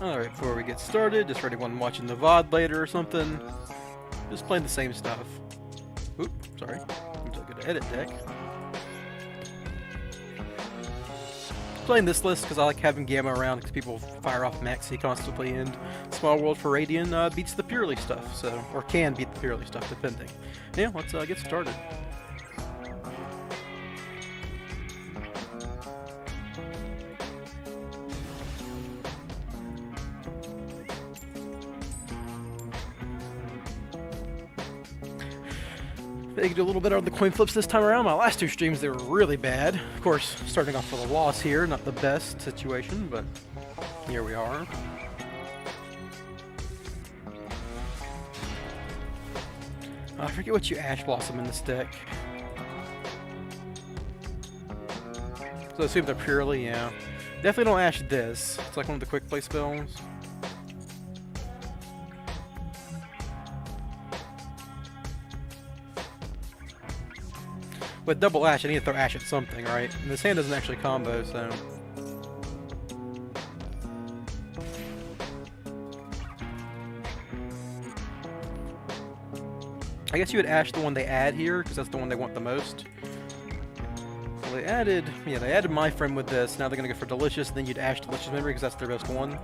Alright, before we get started, just for anyone watching the VOD later or something, just playing the same stuff. Oop, sorry. I'm still good to edit deck. Playing this list because I like having Gamma around because people fire off Maxi constantly, and Small World for Radian beats the purely stuff, so, or can beat the purely stuff, depending. Yeah, let's get started. They could do a little better on the coin flips this time around. My last two streams, they were really bad. Of course, starting off with a loss here, not the best situation, but here we are. I forget what you Ash Blossom in this deck. So I assume they're purely, yeah. Definitely don't Ash this. It's like one of the quick play spells. With double Ash, I need to throw Ash at something, right? And this hand doesn't actually combo, so... I guess you would Ash the one they add here, because that's the one they want the most. Well, they added... yeah, they added My Friend with this. Now they're going to go for Delicious, and then you'd Ash Delicious Memory, because that's their best one.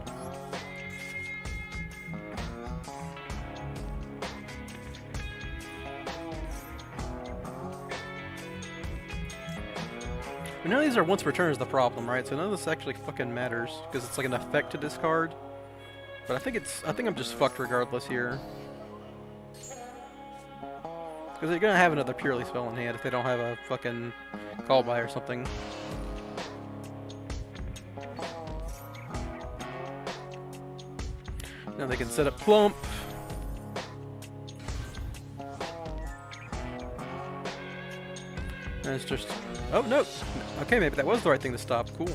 But none of these are once per turn is the problem, right? So none of this actually fucking matters, because it's like an effect to discard. But I think I'm just fucked regardless here. Because they're gonna have another purely spell in hand if they don't have a fucking call by or something. Now they can set up Plump. And it's just... oh, no! Okay, maybe that was the right thing to stop. Cool.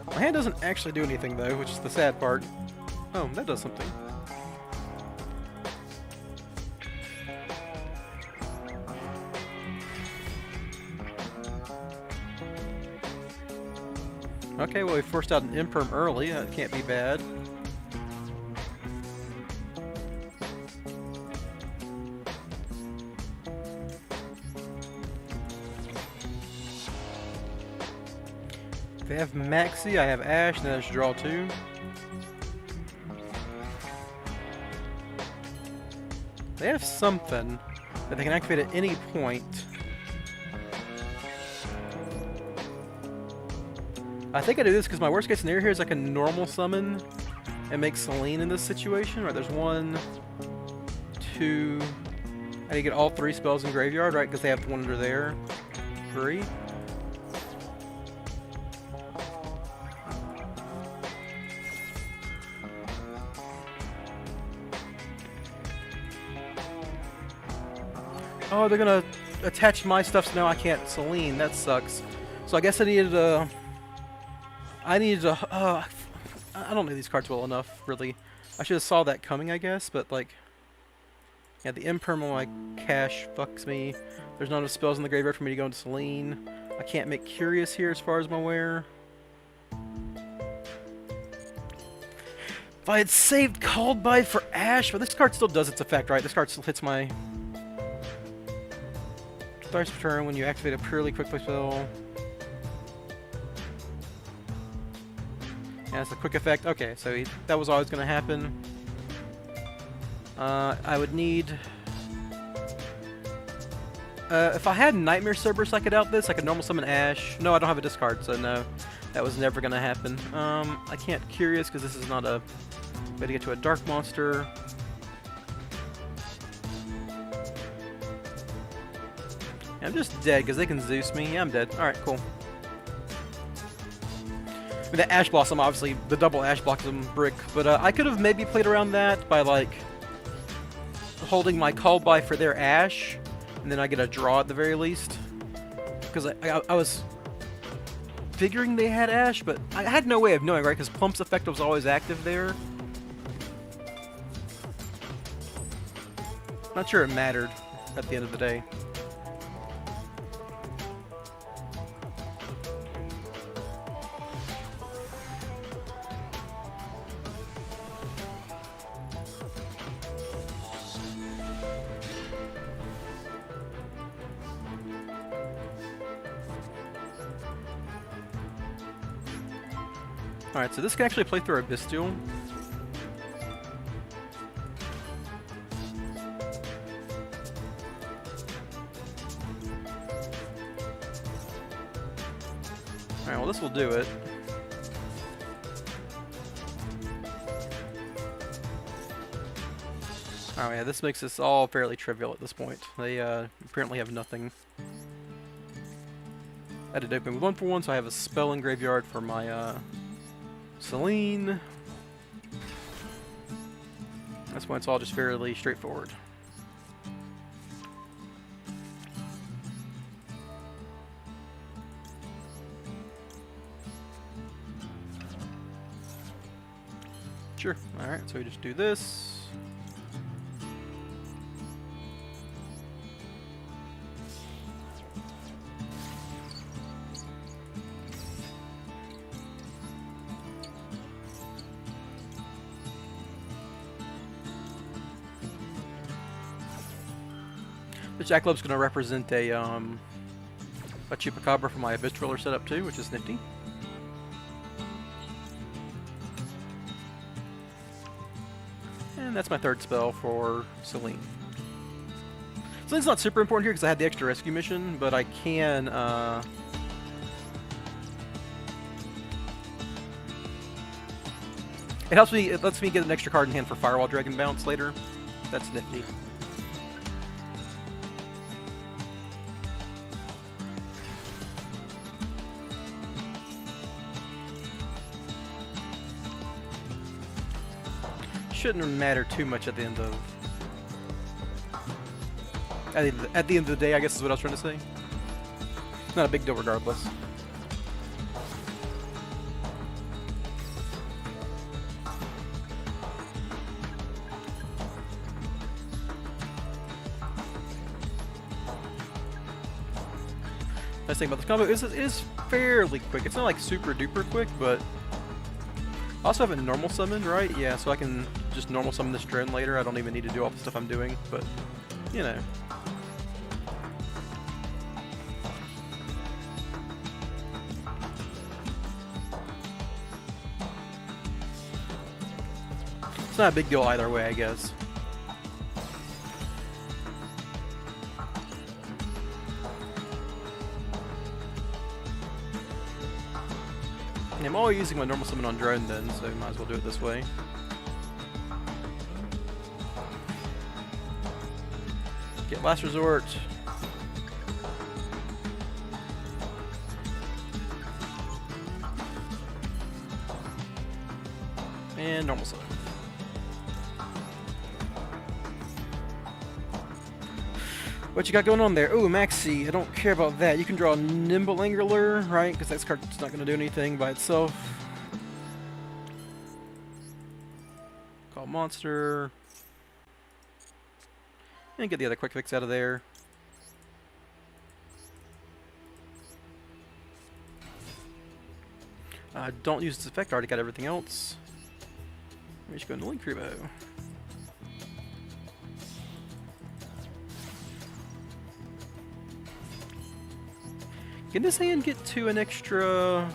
My hand doesn't actually do anything, though, which is the sad part. Oh, that does something. Okay, well, we forced out an Imperm early. That can't be bad. They have Maxi, I have Ash, and then I just draw two. They have something that they can activate at any point. I think I do this because my worst case scenario here is I can normal summon and make Selene in this situation. Right, there's one, two... I need to get all three spells in graveyard, right, because they have one under there. Three. Oh, they're gonna attach my stuff so now I can't Selene. That sucks. So I guess I needed to... I don't know these cards well enough, really. I should have saw that coming, I guess, but like... yeah, the Imperm on my cash fucks me. There's not enough spells in the graveyard for me to go into Selene. I can't make Curious here as far as I'm aware. If I had saved Called By for Ash, but this card still does its effect, right? This card still hits my... starts per turn when you activate a purely quick play spell. Yeah, it's a quick effect. Okay, so that was always going to happen. I would need... if I had Nightmare Cerberus, I could out this. I could normal summon Ash. No, I don't have a discard, so no. That was never going to happen. I can't Curious because this is not a way to get to a Dark Monster. I'm just dead because they can Zeus me. Yeah, I'm dead. Alright, cool. I mean, the Ash Blossom, obviously, the double Ash Blossom brick, but I could have maybe played around that by, like, holding my Call By for their Ash, and then I get a draw at the very least. Because I was figuring they had Ash, but I had no way of knowing, right? Because Plump's effect was always active there. Not sure it mattered at the end of the day. Alright, so this can actually play through our Bestial. Alright, well this will do it. Oh yeah, this makes this all fairly trivial at this point. They apparently have nothing. I did open with 1 for 1, so I have a spell in graveyard for my Celine. That's when it's all just fairly straightforward. Sure. Alright, so we just do this. The Jackalope's going to represent a Chupacabra for my Abyss Driller setup too, which is nifty. And that's my 3rd spell for Celine. Celine's not super important here because I had the extra rescue mission, but I can it lets me get an extra card in hand for Firewall Dragon Bounce later. That's nifty. Shouldn't matter too much at the end of at the end of the day, I guess is what I was trying to say. It's not a big deal regardless. Nice thing about this combo is it is fairly quick. It's not like super duper quick, but I also have it normal summoned, right? Yeah, so I can just normal summon this drone later. I don't even need to do all the stuff I'm doing, but, you know. It's not a big deal either way, I guess. I'm always using my normal summon on drone then, so might as well do it this way. Get Last Resort. And normal summon. What you got going on there? Ooh, Maxi. I don't care about that. You can draw Nimble Angular, right? Because that card's not going to do anything by itself. Call monster. And get the other quick fix out of there. Don't use this effect. I already got everything else. We should go into Link Creebo. Can this hand get to an extra?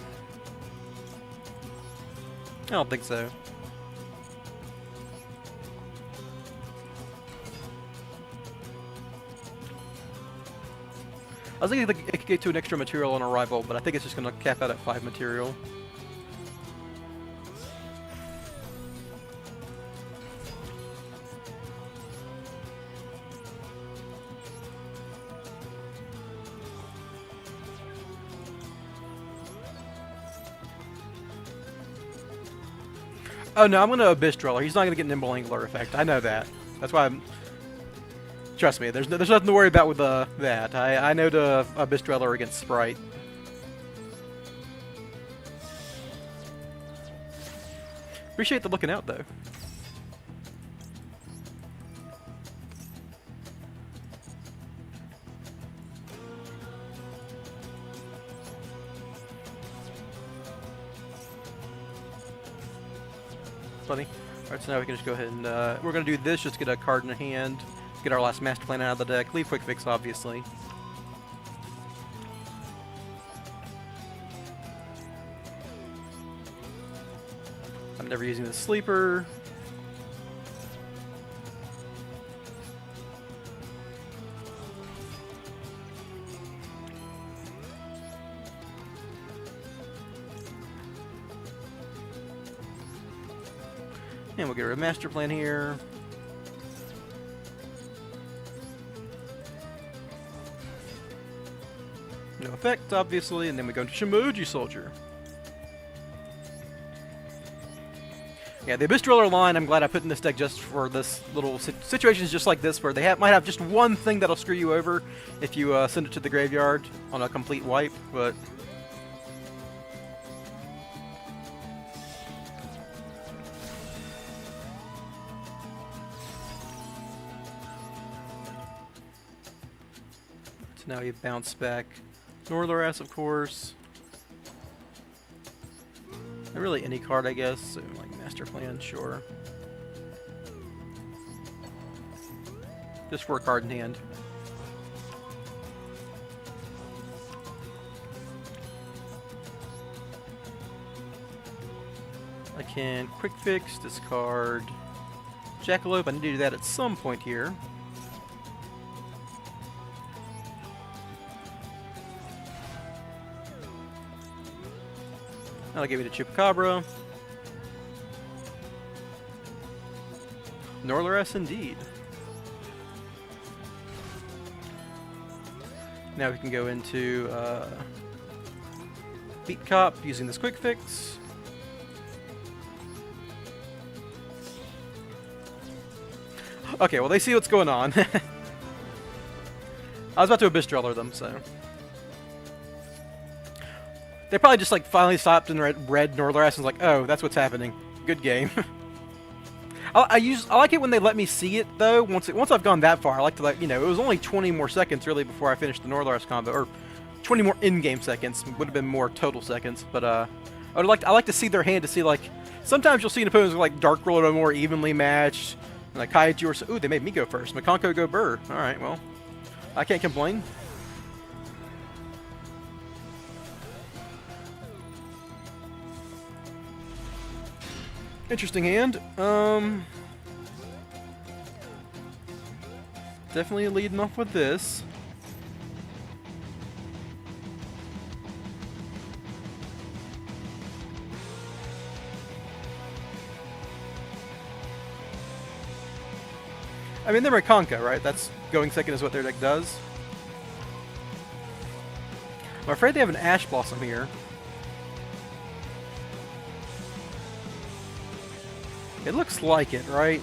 I don't think so. I was thinking it could get to an extra material on arrival, but I think it's just going to cap out at 5 material. Oh no, I'm gonna Abyss Driller. He's not gonna get Nimble Angler effect. I know that. That's why I'm. Trust me, there's nothing to worry about with that. I know to Abyss Driller against Sprite. Appreciate the looking out though. Funny. Alright, so now we can just go ahead and we're gonna do this, just get a card in hand, get our last master plan out of the deck, leave quick fix obviously. I'm never using the sleeper. And we'll get rid of master plan here. No effect, obviously, and then we go into Shimoji Soldier. Yeah, the Abyss Driller line, I'm glad I put in this deck just for this little situations just like this, where they might have just one thing that'll screw you over if you send it to the graveyard on a complete wipe, but... So now you bounce back Northern, of course. And really any card, I guess. So, like Master Plan, sure. Just for a card in hand. I can quick fix, discard Jackalope. I need to do that at some point here. That'll give me the Chupacabra. Norlurus indeed. Now we can go into Beat Cop using this quick fix. Okay, well they see what's going on. I was about to Abyss Driller them, so... They probably just like finally stopped and read Northern and was like, oh, that's what's happening. Good game. I like it when they let me see it though. Once I've gone that far, I like to it was only 20 more seconds really before I finished the Northern combo, or 20 more in-game seconds. Would have been more total seconds, but I like to see their hand to see like sometimes you'll see an opponent like Dark Roller more evenly matched, and like Kaiju or ooh, they made me go first. Makonko go Burr. All right, well, I can't complain. Interesting hand. Definitely leading off with this. I mean, they're Makonko, right? That's going second is what their deck does. I'm afraid they have an Ash Blossom here. It looks like it, right?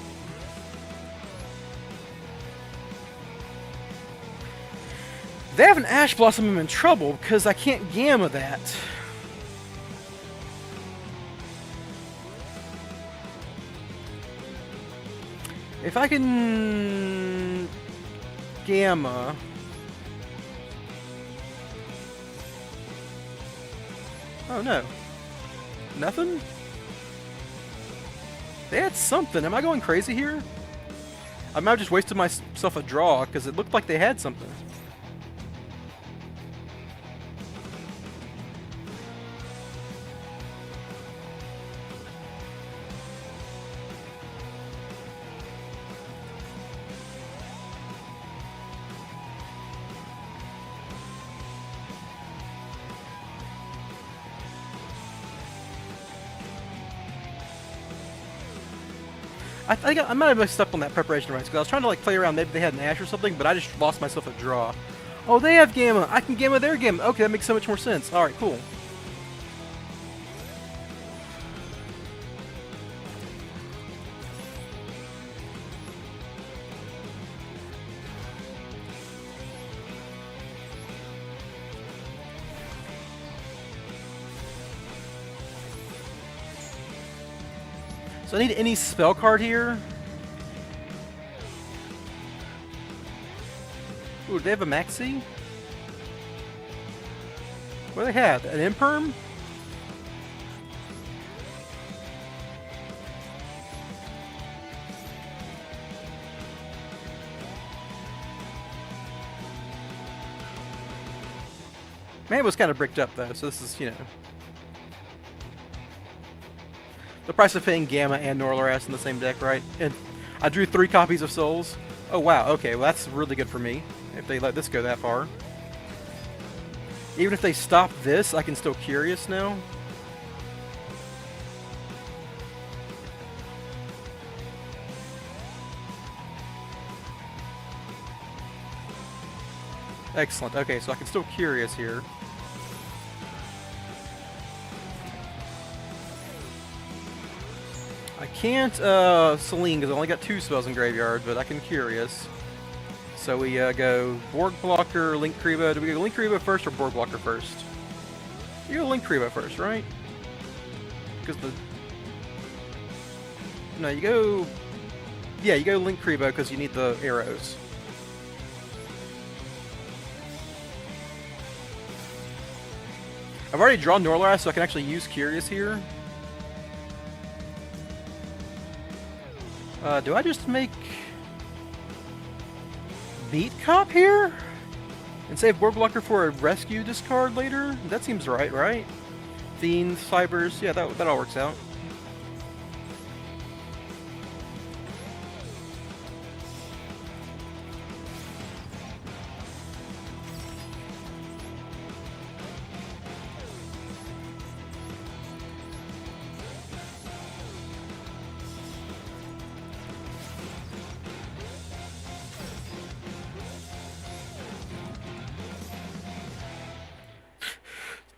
If they have an Ash Blossom, I'm in trouble because I can't Gamma that. If I can Gamma... Oh no. Nothing? They had something. Am I going crazy here? I might have just wasted myself a draw because it looked like they had something. I think I might have messed up on that preparation rights because I was trying to like play around. Maybe they had an Ash or something, but I just lost myself a draw. Oh, they have Gamma. I can Gamma their Gamma. Okay, that makes so much more sense. All right, cool. So I need any spell card here. Ooh, do they have a Maxi? What do they have? An Imperm? Man, it was kind of bricked up though, so this is, But The price of paying Gamma and Norlaras in the same deck, right? And I drew 3 copies of Souls. Oh wow, okay, well that's really good for me, if they let this go that far. Even if they stop this, I can still Curious now. Excellent, okay, so I can still Curious here. I can't Celine because I only got 2 spells in graveyard, but I can Curious. So we go Borg Blocker, Link Kriba. Do we go Link Kriba first or Borg Blocker first? You go Link Kriba first, right? Because the... No, you go... Yeah, you go Link Kriba because you need the arrows. I've already drawn Norlaras, so I can actually use Curious here. Do I just make Beat Cop here? And save Borg Blocker for a rescue discard later? That seems right? Fiends, Fibers, yeah, that all works out.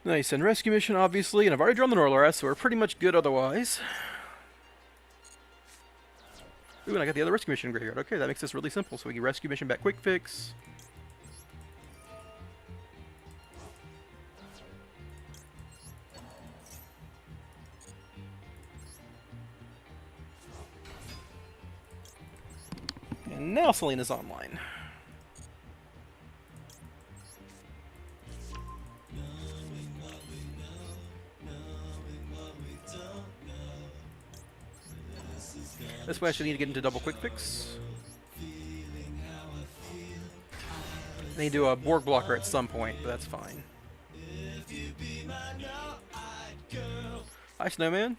Nice, and rescue mission, obviously, and I've already drawn the Norlaras, so we're pretty much good otherwise. Ooh, and I got the other rescue mission in graveyard. Okay, that makes this really simple. So we get rescue mission back quick fix. And now Selena's online. This way I should need to get into double quick fix. I need to do a Borg Blocker at some point, but that's fine. Hi, Snowman.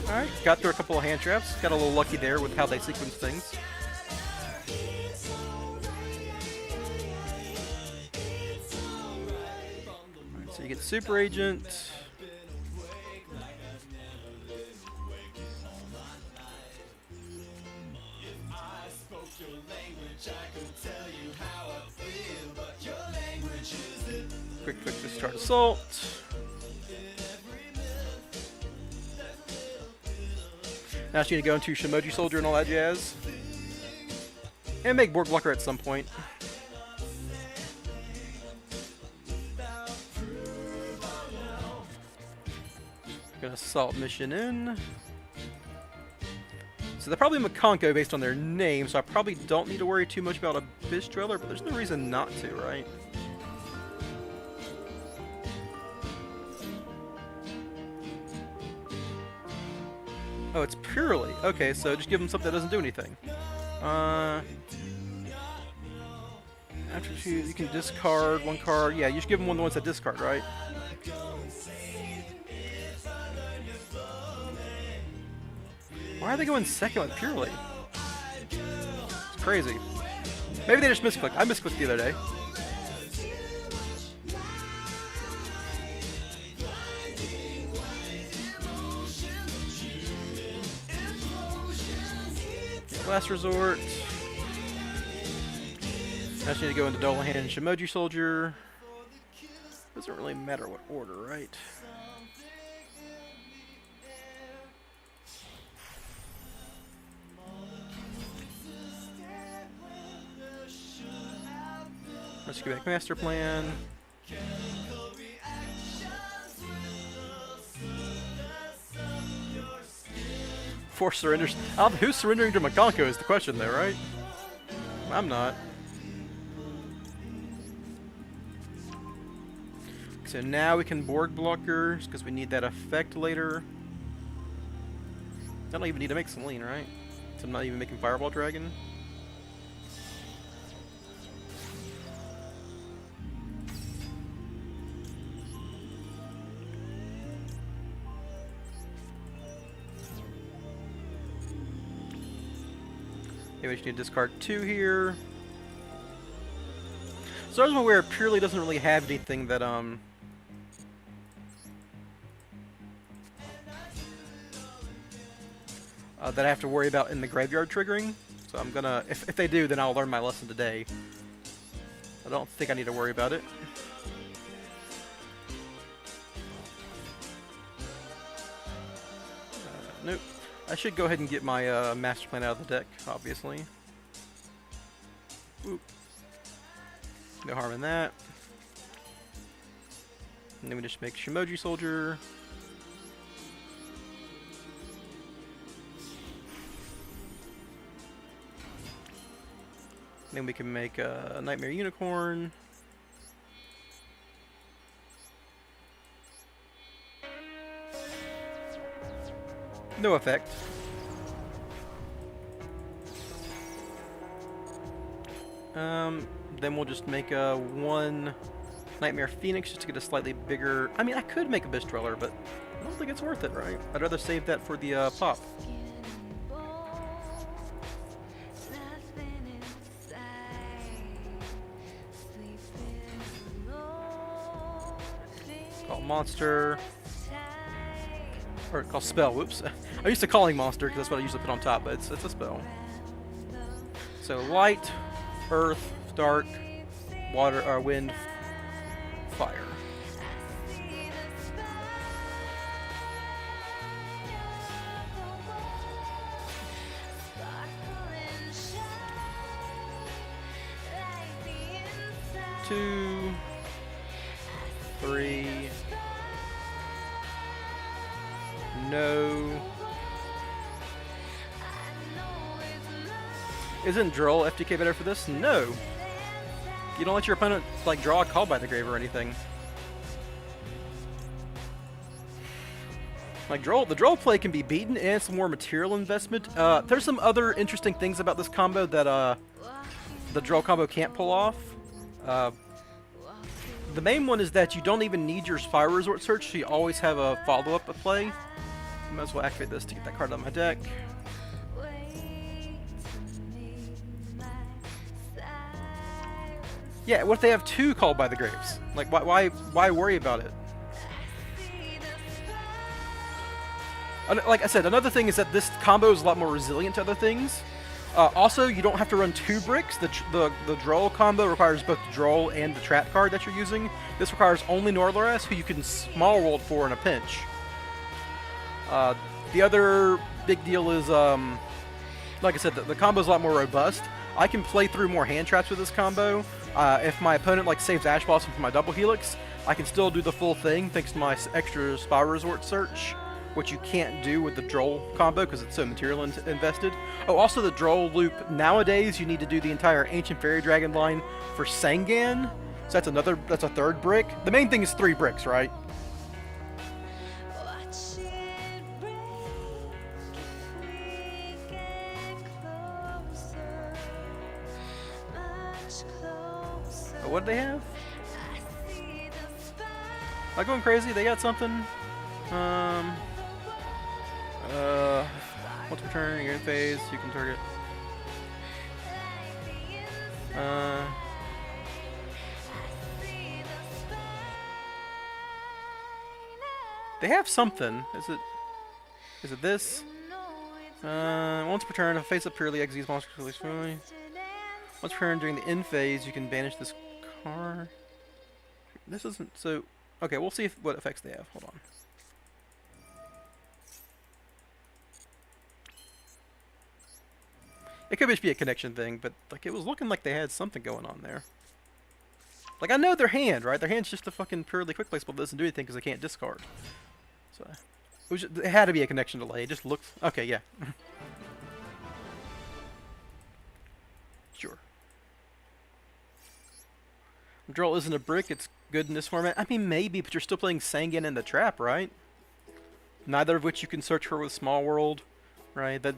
Alright, got through a couple of hand traps. Got a little lucky there with how they sequence things. So you get Super Agent. Quick discard Assault. Now she need to go into Shimoji Soldier and all that jazz. And make Borg Blocker at some point. Gonna Assault Mission in. So they're probably Makonko based on their name, so I probably don't need to worry too much about Abyss Dweller, but there's no reason not to, right? Oh, it's purely. Okay, so just give them something that doesn't do anything. After you can discard one card. Yeah, you should give them one of the ones that discard, right? Why are they going second with purely? It's crazy. Maybe they just misclicked. I misclicked the other day. Last resort. I just need to go into Dolan Hand and Shimoji Soldier. Doesn't really matter what order, right? Let's go back Master Plan. Force surrenders. Who's surrendering to Makonko is the question there, right? I'm not. So now we can Borg Blockers, because we need that effect later. I don't even need to make Celine, right? So I'm not even making Fireball Dragon. Maybe I just need to discard 2 here. So I'm aware purely doesn't really have anything that that I have to worry about in the graveyard triggering. So I'm gonna, if they do, then I'll learn my lesson today. I don't think I need to worry about it. Nope. I should go ahead and get my master plan out of the deck, obviously. Oop. No harm in that. And then we just make Shimoji Soldier. Then we can make a Nightmare Unicorn. No effect. Then we'll just make a 1 Nightmare Phoenix just to get a slightly bigger... I mean, I could make a Bistreller, but I don't think it's worth it, right? I'd rather save that for the pop. Call monster. Or call spell, whoops. I'm used to calling monster because that's what I usually put on top, but it's a spell. So light, earth, dark, water, wind, fire. Two, 3. No. Isn't Droll FTK better for this? No. You don't let your opponent like draw a call by the grave or anything. Like the Droll play can be beaten and some more material investment. There's some other interesting things about this combo that the Droll combo can't pull off. The main one is that you don't even need your Spyral Resort search, so you always have a follow-up to play. Might as well activate this to get that card out of my deck. Yeah, what if they have 2 Called by the Graves? Like, why worry about it? Like I said, another thing is that this combo is a lot more resilient to other things. Also, you don't have to run 2 bricks. The Droll combo requires both the Droll and the trap card that you're using. This requires only Norloras, who you can small world for in a pinch. The other big deal is, like I said, the combo is a lot more robust. I can play through more hand traps with this combo. If my opponent like saves Ash Blossom for my double helix, I can still do the full thing thanks to my extra Spyral Resort search, which you can't do with the Droll combo because it's so material invested. Oh, also the Droll loop, nowadays you need to do the entire Ancient Fairy Dragon line for Sangan, so that's a 3rd brick. The main thing is 3 bricks, right? Oh, what do they have? Am I going crazy? They got something? Once per turn, you're in phase, you can target. They have something. Is it this? Once per turn, if a face-up purely executes monster release fully. Once per turn during the end phase, you can banish this card. This isn't so. Okay, we'll see what effects they have. Hold on. It could just be a connection thing, but like it was looking like they had something going on there. Like I know their hand, right? Their hand's just a fucking purely quick play spell that doesn't do anything because they can't discard. So it had to be a connection delay. It just looks okay. Yeah. Sure. Droll isn't a brick. It's good in this format. I mean, maybe, but you're still playing Sangan and the Trap, right? Neither of which you can search for with Small World, right? That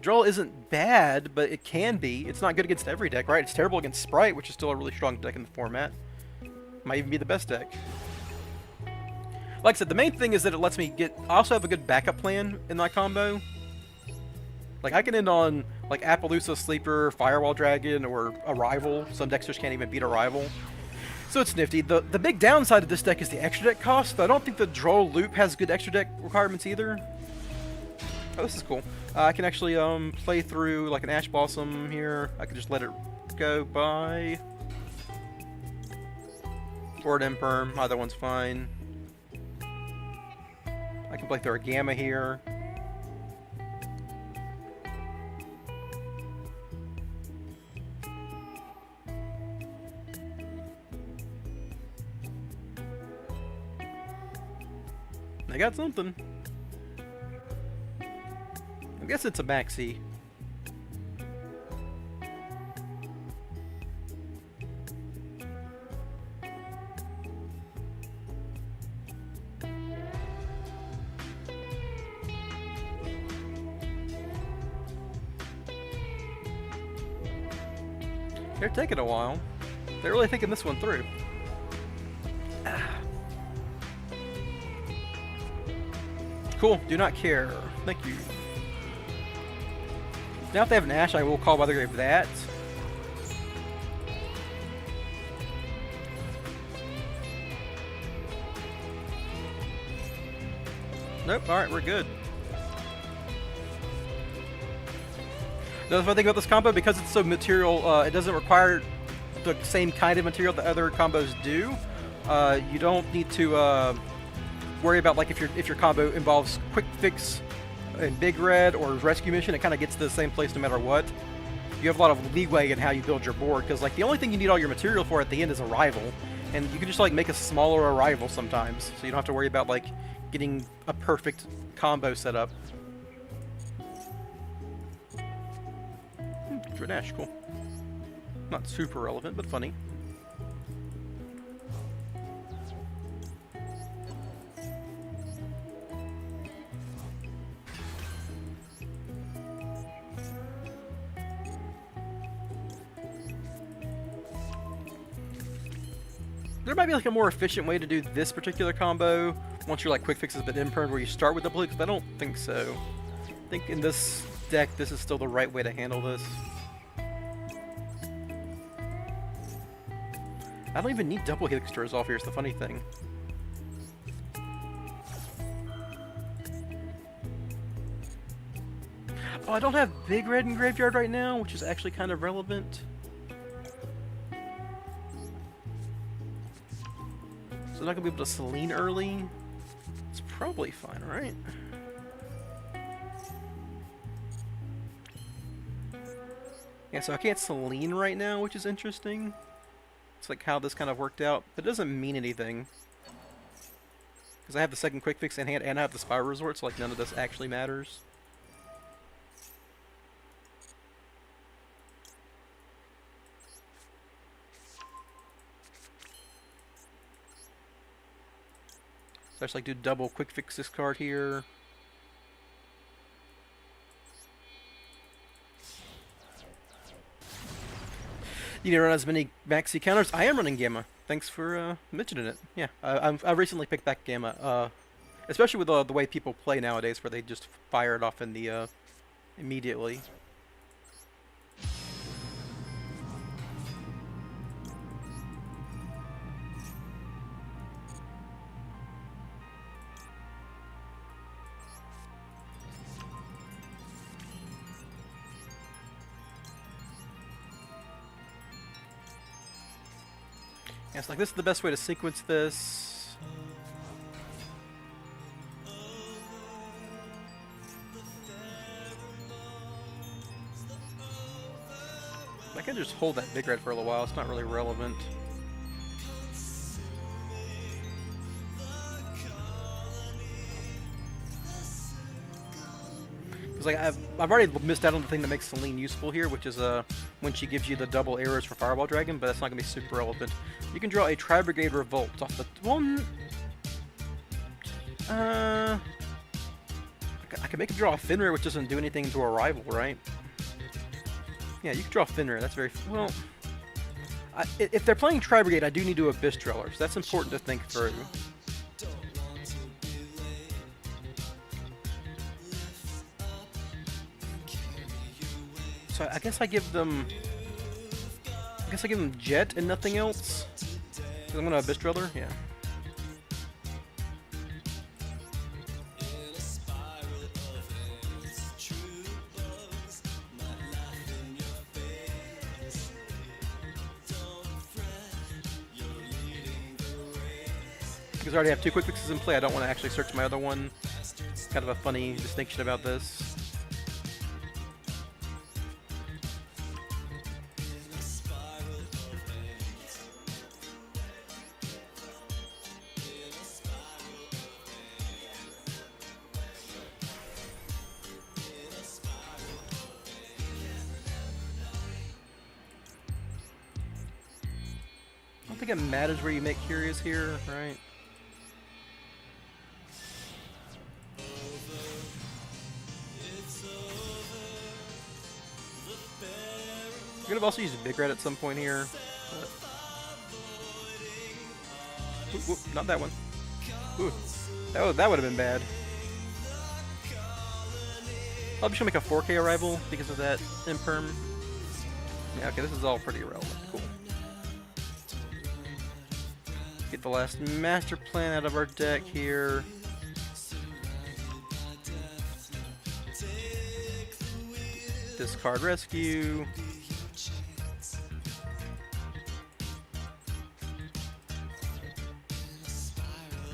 Droll isn't bad, but it can be. It's not good against every deck, right? It's terrible against Sprite, which is still a really strong deck in the format. Might even be the best deck. Like I said, the main thing is that it lets me get... I also have a good backup plan in my combo. Like, I can end on Like Appaloosa, Sleeper, Firewall Dragon, or Arrival. Some Dexters can't even beat Arrival. So it's nifty. The big downside of this deck is the extra deck cost, but I don't think the Droll Loop has good extra deck requirements either. Oh, this is cool. I can actually play through like an Ash Blossom here. I can just let it go by. Or an Imperm, either one's fine. I can play through a Gamma here. I got something. I guess it's a maxi. They're taking a while. They're really thinking this one through. Cool, do not care. Thank you. Now if they have an Ash, I will call by the grave that. Nope, alright, we're good. Another fun thing about this combo, because it's so material, it doesn't require the same kind of material that other combos do. You don't need to worry about like if your combo involves Quick Fix in Big Red or Rescue Mission, it kind of gets to the same place no matter what. You have a lot of leeway in how you build your board, because like the only thing you need all your material for at the end is Arrival, and you can just like make a smaller Arrival sometimes, so you don't have to worry about like getting a perfect combo set up. Drenash, cool. Not super relevant, but funny. There might be like a more efficient way to do this particular combo once your like quick fix has been impermed, where you start with the blue, but I don't think so. I think in this deck, this is still the right way to handle this. I don't even need double Helix to resolve here, is the funny thing. Oh, I don't have Big Red in Graveyard right now, which is actually kind of relevant. So I'm not going to be able to Selene early. It's probably fine, right? Yeah, so I can't Selene right now, which is interesting. It's like how this kind of worked out, but it doesn't mean anything. Because I have the second quick fix in hand and I have the Spyral Resort, so like none of this actually matters. So I just like do double quick fix this card here. You need to run as many maxi counters. I am running Gamma. Thanks for mentioning it. Yeah, I recently picked back Gamma, especially with the way people play nowadays, where they just fire it off in the immediately. Yeah, it's like this is the best way to sequence this. I can just hold that Big Red for a little while. It's not really relevant. Because like I've already missed out on the thing that makes Selene useful here, which is when she gives you the double arrows for Fireball Dragon, but that's not gonna be super relevant. You can draw a Tri-Brigade Revolt off the one. I can make it draw a Fenrir, which doesn't do anything to Arrival, right? Yeah, you can draw Fenrir. That's very well. If they're playing Tri-Brigade, I do need to Abyss Driller, so that's important to think through. So I guess I give them... Jet and nothing else. 'Cause I'm gonna Abyss Driller, yeah. Because I already have 2 quick fixes in play, I don't want to actually search my other one. It's kind of a funny distinction about this. I don't think it matters where you make Curious here, right? I could have also used Big Red at some point here. But... Ooh, ooh, not that one. Ooh, that would have been bad. I'm just gonna make a 4K arrival because of that imperm. Yeah, okay, this is all pretty irrelevant. Cool. Get the last master plan out of our deck here. Discard rescue.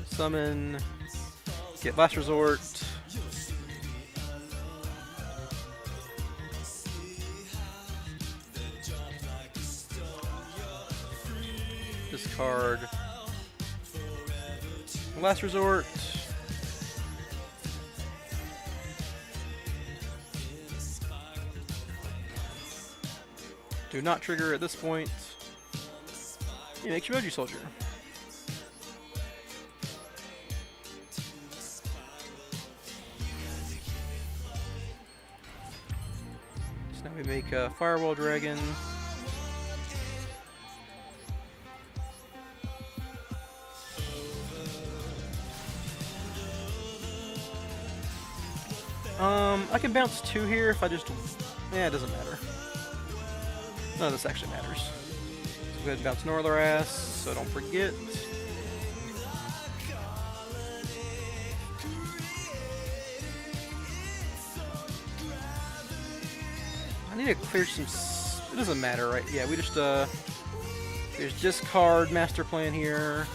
Summon. Get Last Resort. Discard. Last Resort. Do not trigger at this point. You make Shimoji Soldier. So now we make a Firewall Dragon. I can bounce 2 here if I just... Yeah, it doesn't matter. None of this actually matters. So go ahead and bounce Northerass, so don't forget. I need to clear some... It doesn't matter, right? Yeah, we just, there's discard master plan here.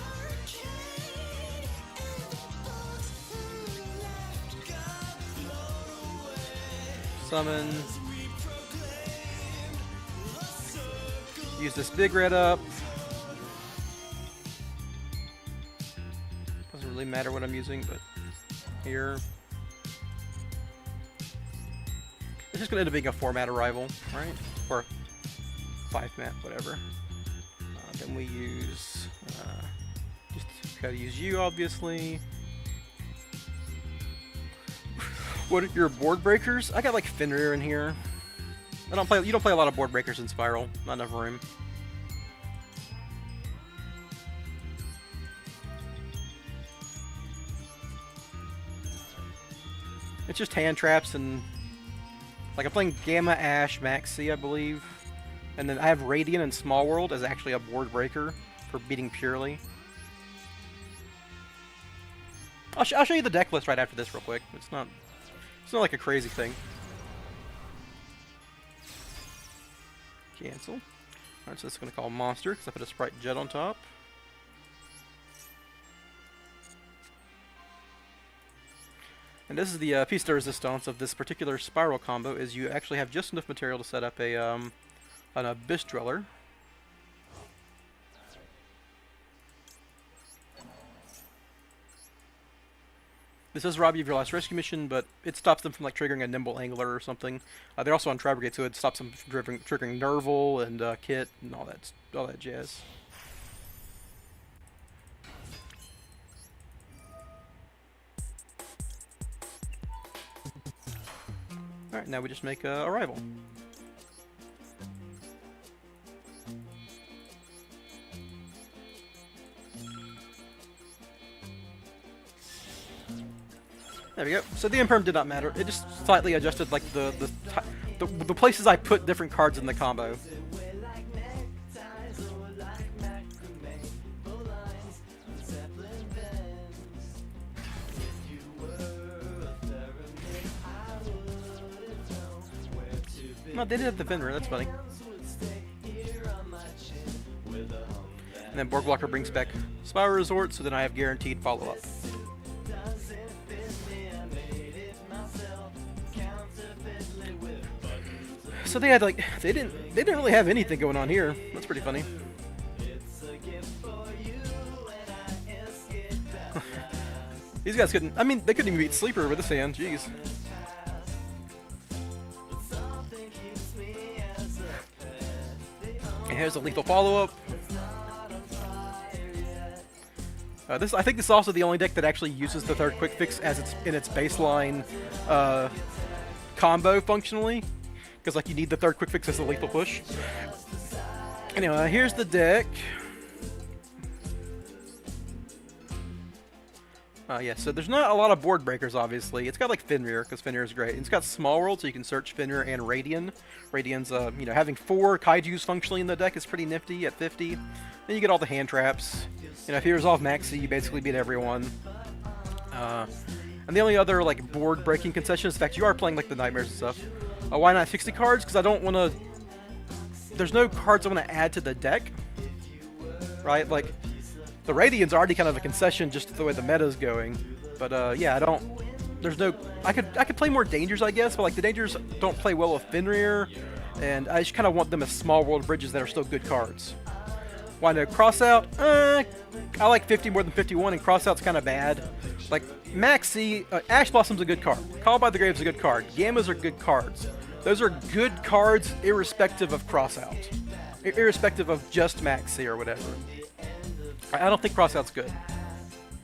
Summon. Use this Big Red up. Doesn't really matter what I'm using, but here. It's just gonna end up being a 4-mat arrival, right? Or 5-mat, whatever. Then we use just gotta use you, obviously. What are your board breakers? I got like Fenrir in here. You don't play a lot of board breakers in Spyral. Not enough room. It's just hand traps and like I'm playing Gamma Ash Maxi, I believe. And then I have Radiant and Small World as actually a board breaker for beating purely. I'll show you the deck list right after this real quick. It's not like a crazy thing. Cancel. Alright, so this is going to call Monster because I put a Sprite Jet on top. And this is the piece de resistance of this particular Spyral combo, is you actually have just enough material to set up a an Abyss Driller. This does rob you of your last rescue mission, but it stops them from like triggering a Nimble Angler or something. They're also on Tri Brigade, so it stops them from triggering Nerval and Kit and all that jazz. All right, now we just make a Arrival. There we go. So the imperm did not matter. It just slightly adjusted like the the places I put different cards in the combo. No, they did have the Fenrir, that's funny. And then Boardwalker brings back Spyral Resort, so then I have guaranteed follow-up. So they had like they didn't really have anything going on here. That's pretty funny. These guys couldn't. I mean, they couldn't even beat Sleeper with this hand. Jeez. And here's a lethal follow-up. I think this is also the only deck that actually uses the third quick fix as its in its baseline combo functionally, because like you need the third quick fix as a lethal push. Anyway, here's the deck. Yeah, so there's not a lot of board breakers, obviously. It's got like Fenrir, because Fenrir is great. And it's got Small World, so you can search Fenrir and Radian. Radian's, you know, having 4 Kaijus functionally in the deck is pretty nifty at 50. Then you get all the hand traps. You know, if you resolve Maxi, you basically beat everyone. And the only other, like, board breaking concession is the fact you are playing, like, the Nightmares and stuff. Why not 60 cards? Because I don't want to... There's no cards I want to add to the deck. Right? Like... The Radiant's already kind of a concession just the way the meta's going, but yeah, I don't. There's no. I could play more Dangers, I guess, but like the Dangers don't play well with Fenrir, and I just kind of want them as Small World bridges that are still good cards. Why no Crossout? I like 50 more than 51, and Crossout's kind of bad. Like Maxi, Ash Blossom's a good card. Call by the Grave's a good card. Gammas are good cards. Those are good cards, irrespective of Crossout, irrespective of just Maxi or whatever. I don't think Crossout's good.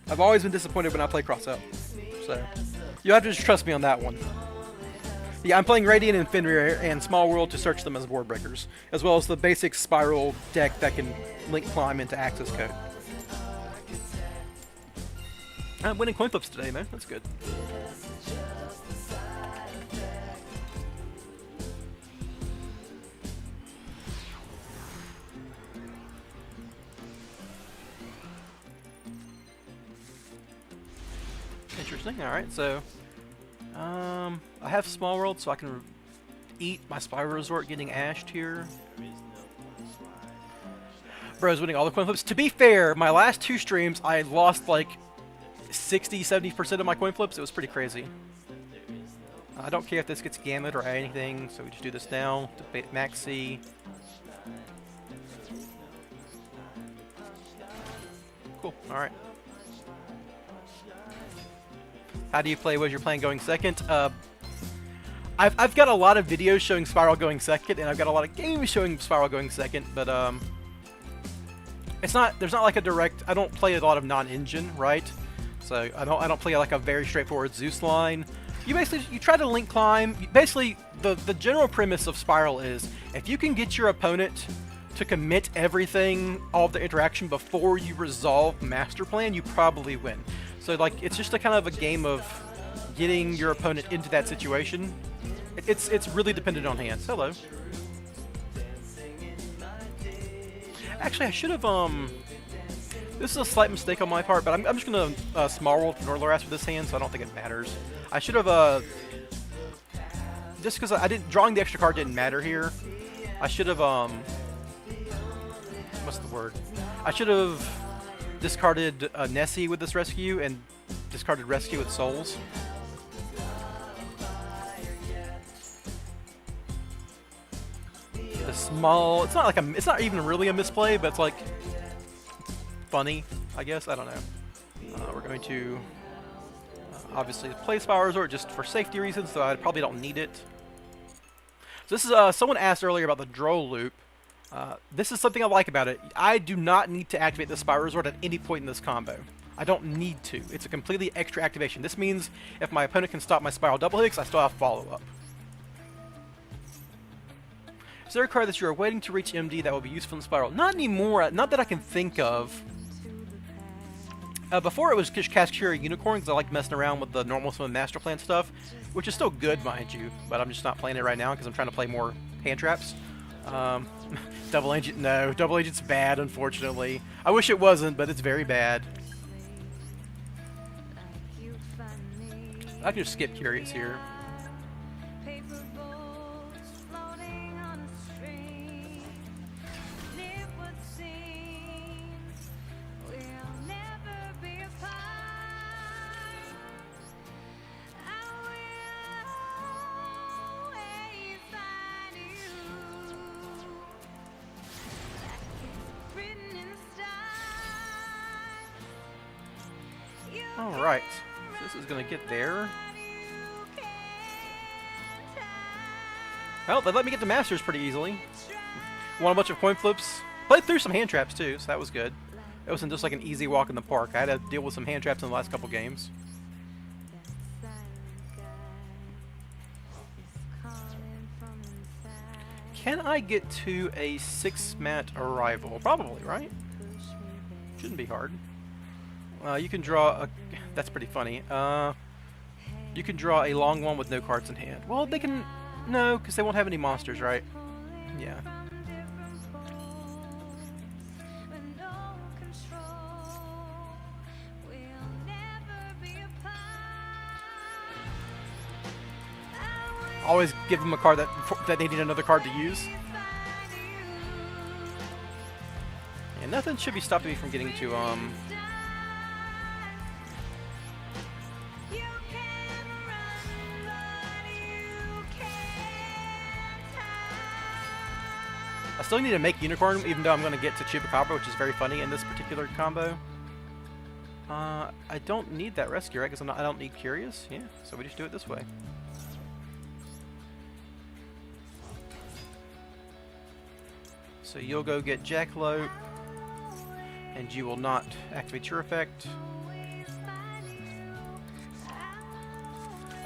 I've always been disappointed when I play Crossout. So, you have to just trust me on that one. Yeah, I'm playing Radiant and Fenrir and Small World to search them as board breakers, as well as the basic Spyral deck that can link climb into access code. I'm winning coin flips today, man. That's good. Interesting. All right, so I have Small World, so I can eat my Spyral Resort getting ashed here. Bro's winning all the coin flips. To be fair, my last 2 streams, I lost like 60-70% of my coin flips. It was pretty crazy. I don't care if this gets gamut or anything, so we just do this now. Debate Maxi. Cool. All right. How do you play? What you're playing going second? I've got a lot of videos showing Spyral going second, and I've got a lot of games showing Spyral going second, but it's not. There's not like a direct. I don't play a lot of non-engine, right? So I don't play like a very straightforward Zeus line. You try to link climb. Basically, the general premise of Spyral is if you can get your opponent to commit everything, all of the interaction before you resolve Master Plan, you probably win. So like it's just a kind of a game of getting your opponent into that situation. It's really dependent on hands. Hello. Actually, I should have this is a slight mistake on my part, but I'm just gonna Small World Norloras with this hand, so I don't think it matters. I should have just because I didn't drawing the extra card didn't matter here. I should have what's the word? I should have discarded Nessie with this rescue and discarded Rescue with Souls. The small, it's not even really a misplay, but it's like funny, I guess. I don't know. We're going to obviously play Spyral Resort just for safety reasons, so I probably don't need it. So this is someone asked earlier about the Droll loop. This is something I like about it. I do not need to activate the Spyral Resort at any point in this combo. I don't need to. It's a completely extra activation. This means if my opponent can stop my Spyral double hits, I still have follow-up. Is there a card that you are waiting to reach MD that will be useful in Spyral? Not anymore. Not that I can think of. Before it was just cast Curia Unicorn because I like messing around with the normal summon Master Plan stuff, which is still good, mind you, but I'm just not playing it right now because I'm trying to play more hand traps. Um, Double Agent, no. Double Agent's bad, unfortunately. I wish it wasn't, but it's very bad. I can just skip Curious here. Alright, so this is going to get there. Well, they let me get the Masters pretty easily. Won a bunch of coin flips. Played through some hand traps too, so that was good. It wasn't just like an easy walk in the park. I had to deal with some hand traps in the last couple games. Can I get to a 6-mat arrival? Probably, right? Shouldn't be hard. You can draw a... That's pretty funny. You can draw a long one with no cards in hand. Well, they can... No, because they won't have any monsters, right? Yeah. Always give them a card that they need another card to use. And nothing should be stopping me from getting to I still need to make Unicorn, even though I'm going to get to Chupacabra, which is very funny in this particular combo. I don't need that rescue, right? Because I don't need Curious. Yeah, so we just do it this way. So you'll go get Jackalope, and you will not activate your effect.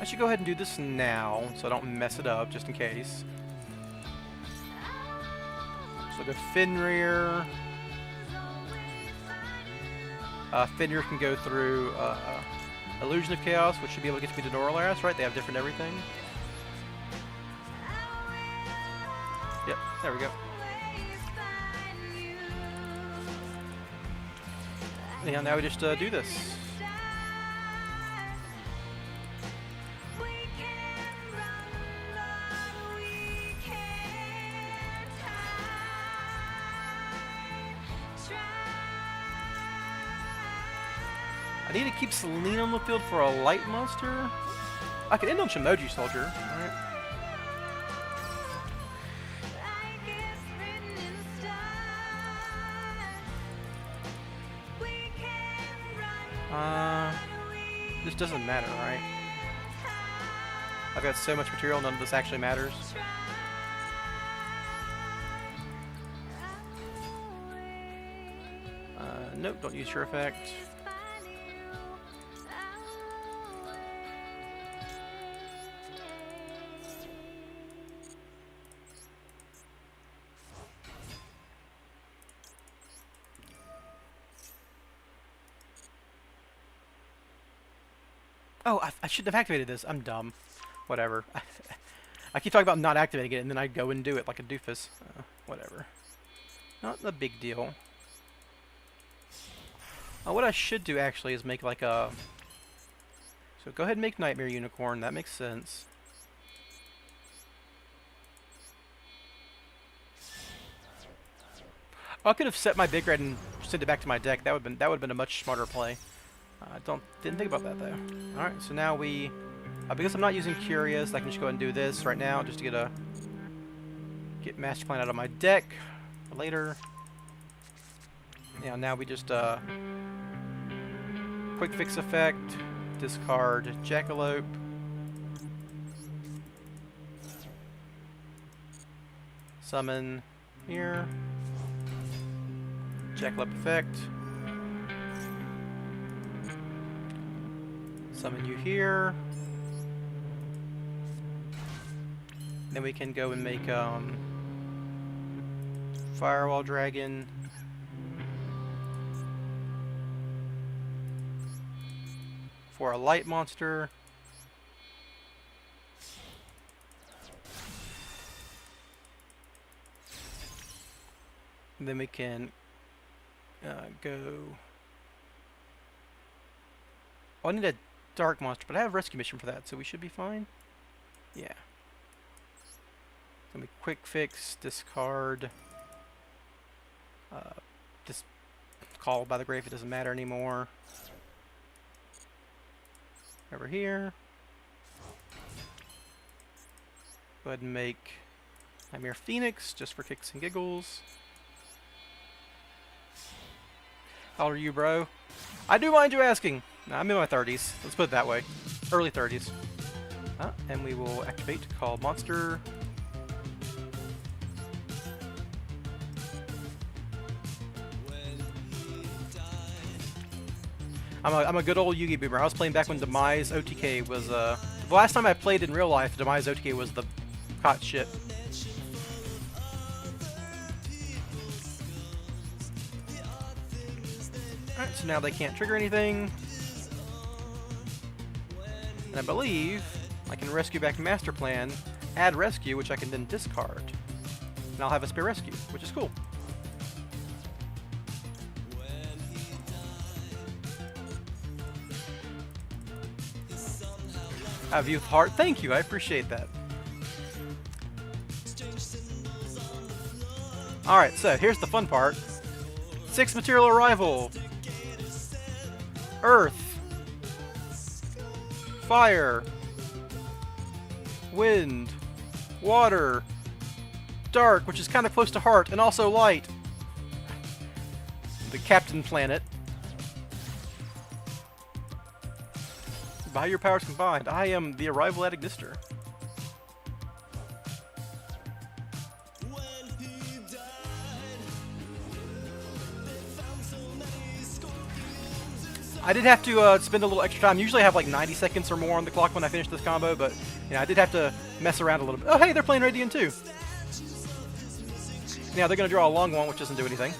I should go ahead and do this now, so I don't mess it up, just in case. So go Fenrir. Fenrir can go through Illusion of Chaos, which should be able to get me to Norlaris, right? They have different everything. Yep, there we go. Yeah, now we just do this. I need to keep Selene on the field for a light monster. I could end on Shimoji Soldier. Alright. This doesn't matter, right? I've got so much material, none of this actually matters. Nope, don't use your effect. Oh, I shouldn't have activated this. I'm dumb. Whatever. I keep talking about not activating it, and then I go and do it like a doofus. Whatever. Not a big deal. What I should do, actually, is make like a... So go ahead and make Nightmare Unicorn. That makes sense. I could have set my Big Red and sent it back to my deck. That would have been a much smarter play. Didn't think about that though. All right, so now we, because I'm not using Curious, I can just go ahead and do this right now, just to get Master Plan out of my deck for later. Yeah, now we just quick fix effect, discard Jackalope, summon here, Jackalope effect. Summon you here. Then we can go and make Firewall Dragon. for a light monster. And then we can go... Oh, I need a dark monster, but I have a rescue mission for that, so we should be fine. Yeah. Let me quick fix, discard, just call by the grave, it doesn't matter anymore. Over here. Go ahead and make Nightmare Phoenix, just for kicks and giggles. How old are you, bro? I do mind you asking. No, I'm in my 30s. Let's put it that way. Early 30s. And we will activate call monster. I'm a good old Yugi boomer. I was playing back when Demise OTK was, the last time I played in real life, Demise OTK was the hot shit. Alright, so now they can't trigger anything. And I believe I can rescue back Master Plan, add rescue, which I can then discard. And I'll have a spare rescue, which is cool. I have Youth Heart. Thank you, I appreciate that. Alright, so here's the fun part. 6 material arrival. Earth. Fire. Wind. Water. Dark, which is kind of close to heart, and also light. The Captain Planet. By your powers combined, I am the arrival at Ignister. I did have to spend a little extra time. Usually I have like 90 seconds or more on the clock when I finish this combo, but you know, I did have to mess around a little bit. Oh hey, they're playing Radiant too. Now they're going to draw a long one, which doesn't do anything.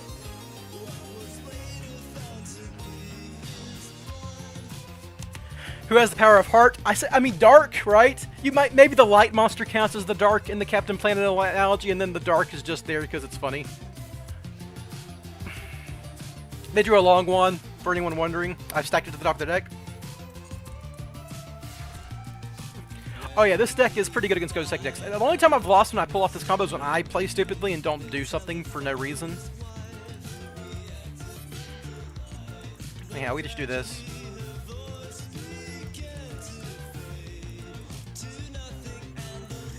Who has the power of heart? I mean dark, right? You might, maybe the light monster counts as the dark in the Captain Planet analogy, and then the dark is just there because it's funny. They drew a long one, for anyone wondering. I've stacked it to the top of the deck. Oh yeah, this deck is pretty good against Ghost Deck decks. The only time I've lost when I pull off this combo is when I play stupidly and don't do something for no reason. Anyhow, we just do this.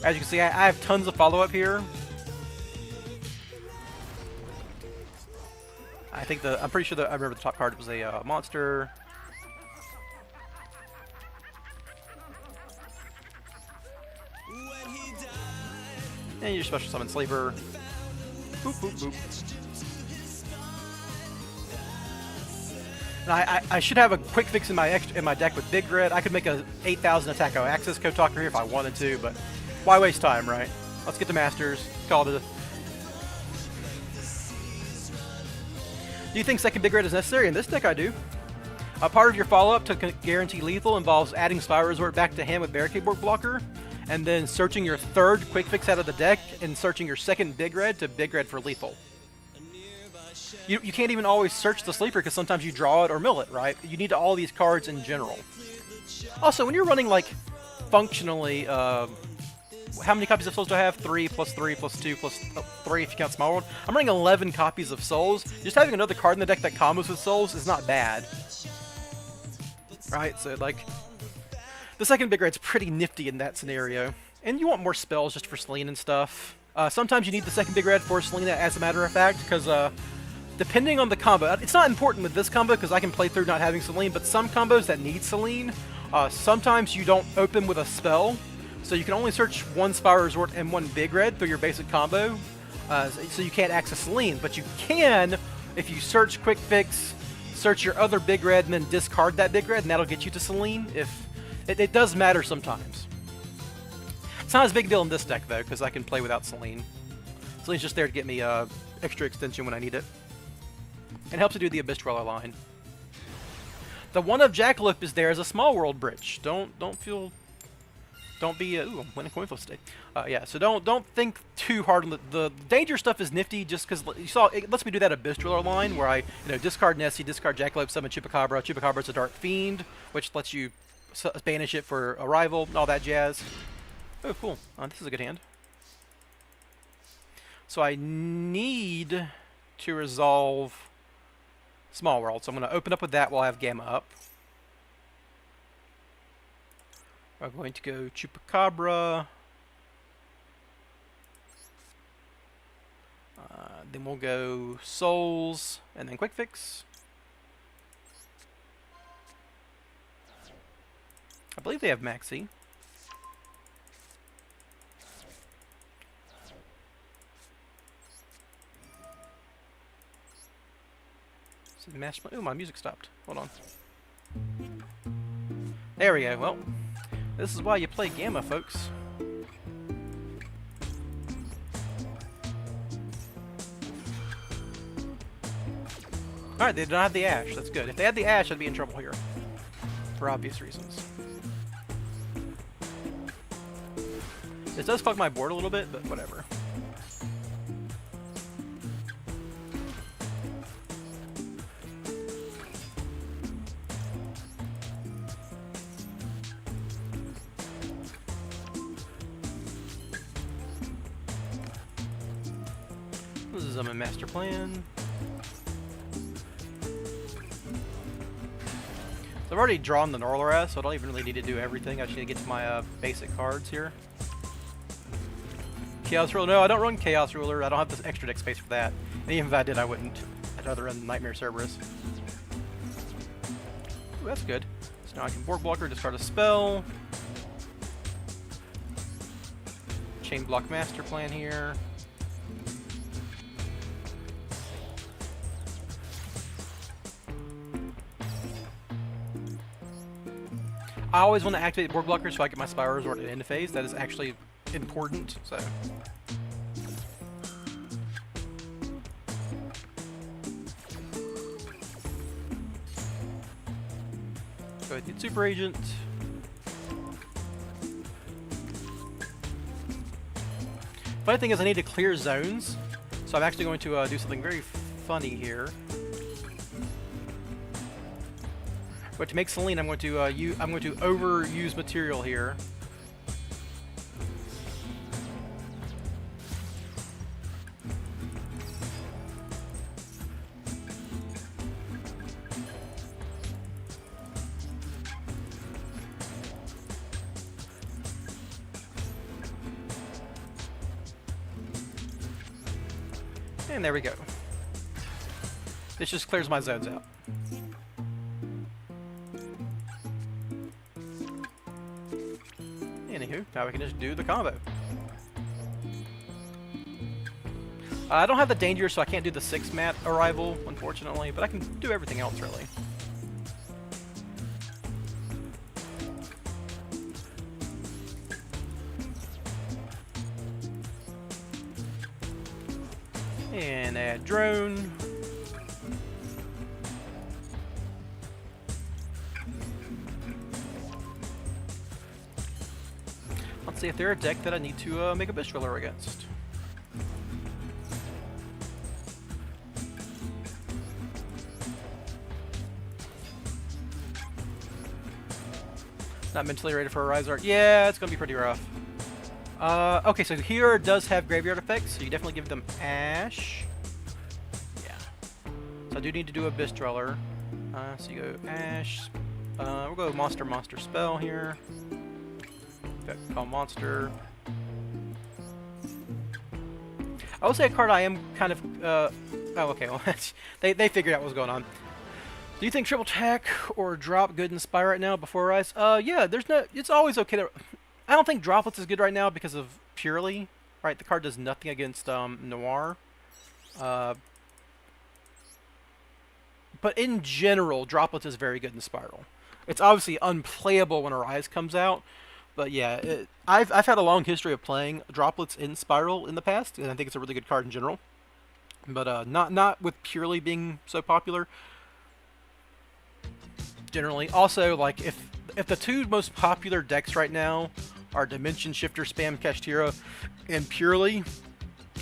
As you can see, I have tons of follow-up here. I think I'm pretty sure that I remember the top card was a monster. And your special summon Sleeper. Boop, boop, boop. And I should have a quick fix in my deck with Big Red. I could make a 8,000 attack Access Code Talker here if I wanted to, but why waste time, right? Let's get the Masters. Call it a... Do you think second Big Red is necessary? In this deck, I do. A part of your follow-up to guarantee lethal involves adding Spyral Resort back to hand with Barricade Board Blocker, and then searching your third quick fix out of the deck, and searching your second Big Red to Big Red for lethal. You can't even always search the Sleeper because sometimes you draw it or mill it, right? You need all these cards in general. Also, when you're running, like, functionally, how many copies of Souls do I have? 3 plus 3 plus 2 plus 3 if you count Small World. I'm running 11 copies of Souls. Just having another card in the deck that combos with Souls is not bad. Right, so like... The second Big Red's pretty nifty in that scenario. And you want more spells just for Selene and stuff. Sometimes you need the second Big Red for Selena as a matter of fact, because depending on the combo... It's not important with this combo because I can play through not having Selene, but some combos that need Selene, sometimes you don't open with a spell. So you can only search one Spyral Resort and one Big Red through your basic combo, so you can't access Selene. But you can, if you search Quick Fix, search your other Big Red, and then discard that Big Red, and that'll get you to Selene. If it does matter sometimes. It's not as big a deal in this deck, though, because I can play without Selene. Selene's just there to get me extra extension when I need it. And helps to do the Abyss Dweller line. The one of Jackalope is there as a small world bridge. Don't be ooh, I'm winning coin flips today. Yeah, so don't think too hard on the danger stuff is nifty just because you saw it lets me do that Abyss Driller line where I discard Nessie, discard Jackalope, summon Chupacabra. Chupacabra's a Dark Fiend, which lets you banish it for Arrival and all that jazz. Oh, cool. This is a good hand. So I need to resolve Small World, so I'm going to open up with that while I have Gamma up. I'm going to go Chupacabra. Then we'll go Souls, and then Quick Fix. I believe they have Maxi. So ooh, my music stopped. Hold on. There we go. Well, this is why you play Gamma, folks. Alright, they don't have the Ash. That's good. If they had the Ash, I'd be in trouble here. For obvious reasons. This does fuck my board a little bit, but whatever. This is my master plan. So I've already drawn the Norloras, so I don't even really need to do everything. I just need to get to my basic cards here. Chaos Ruler. No, I don't run Chaos Ruler. I don't have this extra deck space for that. And even if I did, I wouldn't. I'd rather run Nightmare Cerberus. Ooh, that's good. So now I can Board Blocker, discard a spell. Chain Block Master Plan here. I always want to activate Board Blocker so I get my Spyral Resort at end of phase. That is actually important, so. Go ahead and get Super Agent. Funny thing is I need to clear zones, so I'm actually going to do something very funny here. But to make Selene, I'm going to overuse material here. And there we go. This just clears my zones out. Anywho, now we can just do the combo. I don't have the danger, so I can't do the 6-mat Arrival, unfortunately, but I can do everything else, really. And add Drone. Let's see if they're a deck that I need to make a Abyss Driller against. Not mentally ready for a Rise Art. Yeah, it's gonna be pretty rough. Okay, so here does have graveyard effects, so you definitely give them Ash. Yeah. So I do need to do a Abyss Driller. So you go Ash. We'll go Monster Spell here. Call Monster. I would say a card I am kind of, oh, okay, well, they figured out what was going on. Do you think triple attack or drop good in Spy right now before Rise? Yeah, it's always okay to, I don't think Droplets is good right now because of Purely, right? The card does nothing against, Noir. But in general, Droplets is very good in Spyral. It's obviously unplayable when Arise comes out. But yeah, I've had a long history of playing Droplets in Spyral in the past, and I think it's a really good card in general. But not with Purely being so popular. generally. Also, like if the two most popular decks right now are Dimension Shifter, Spam Kashtira, and Purely,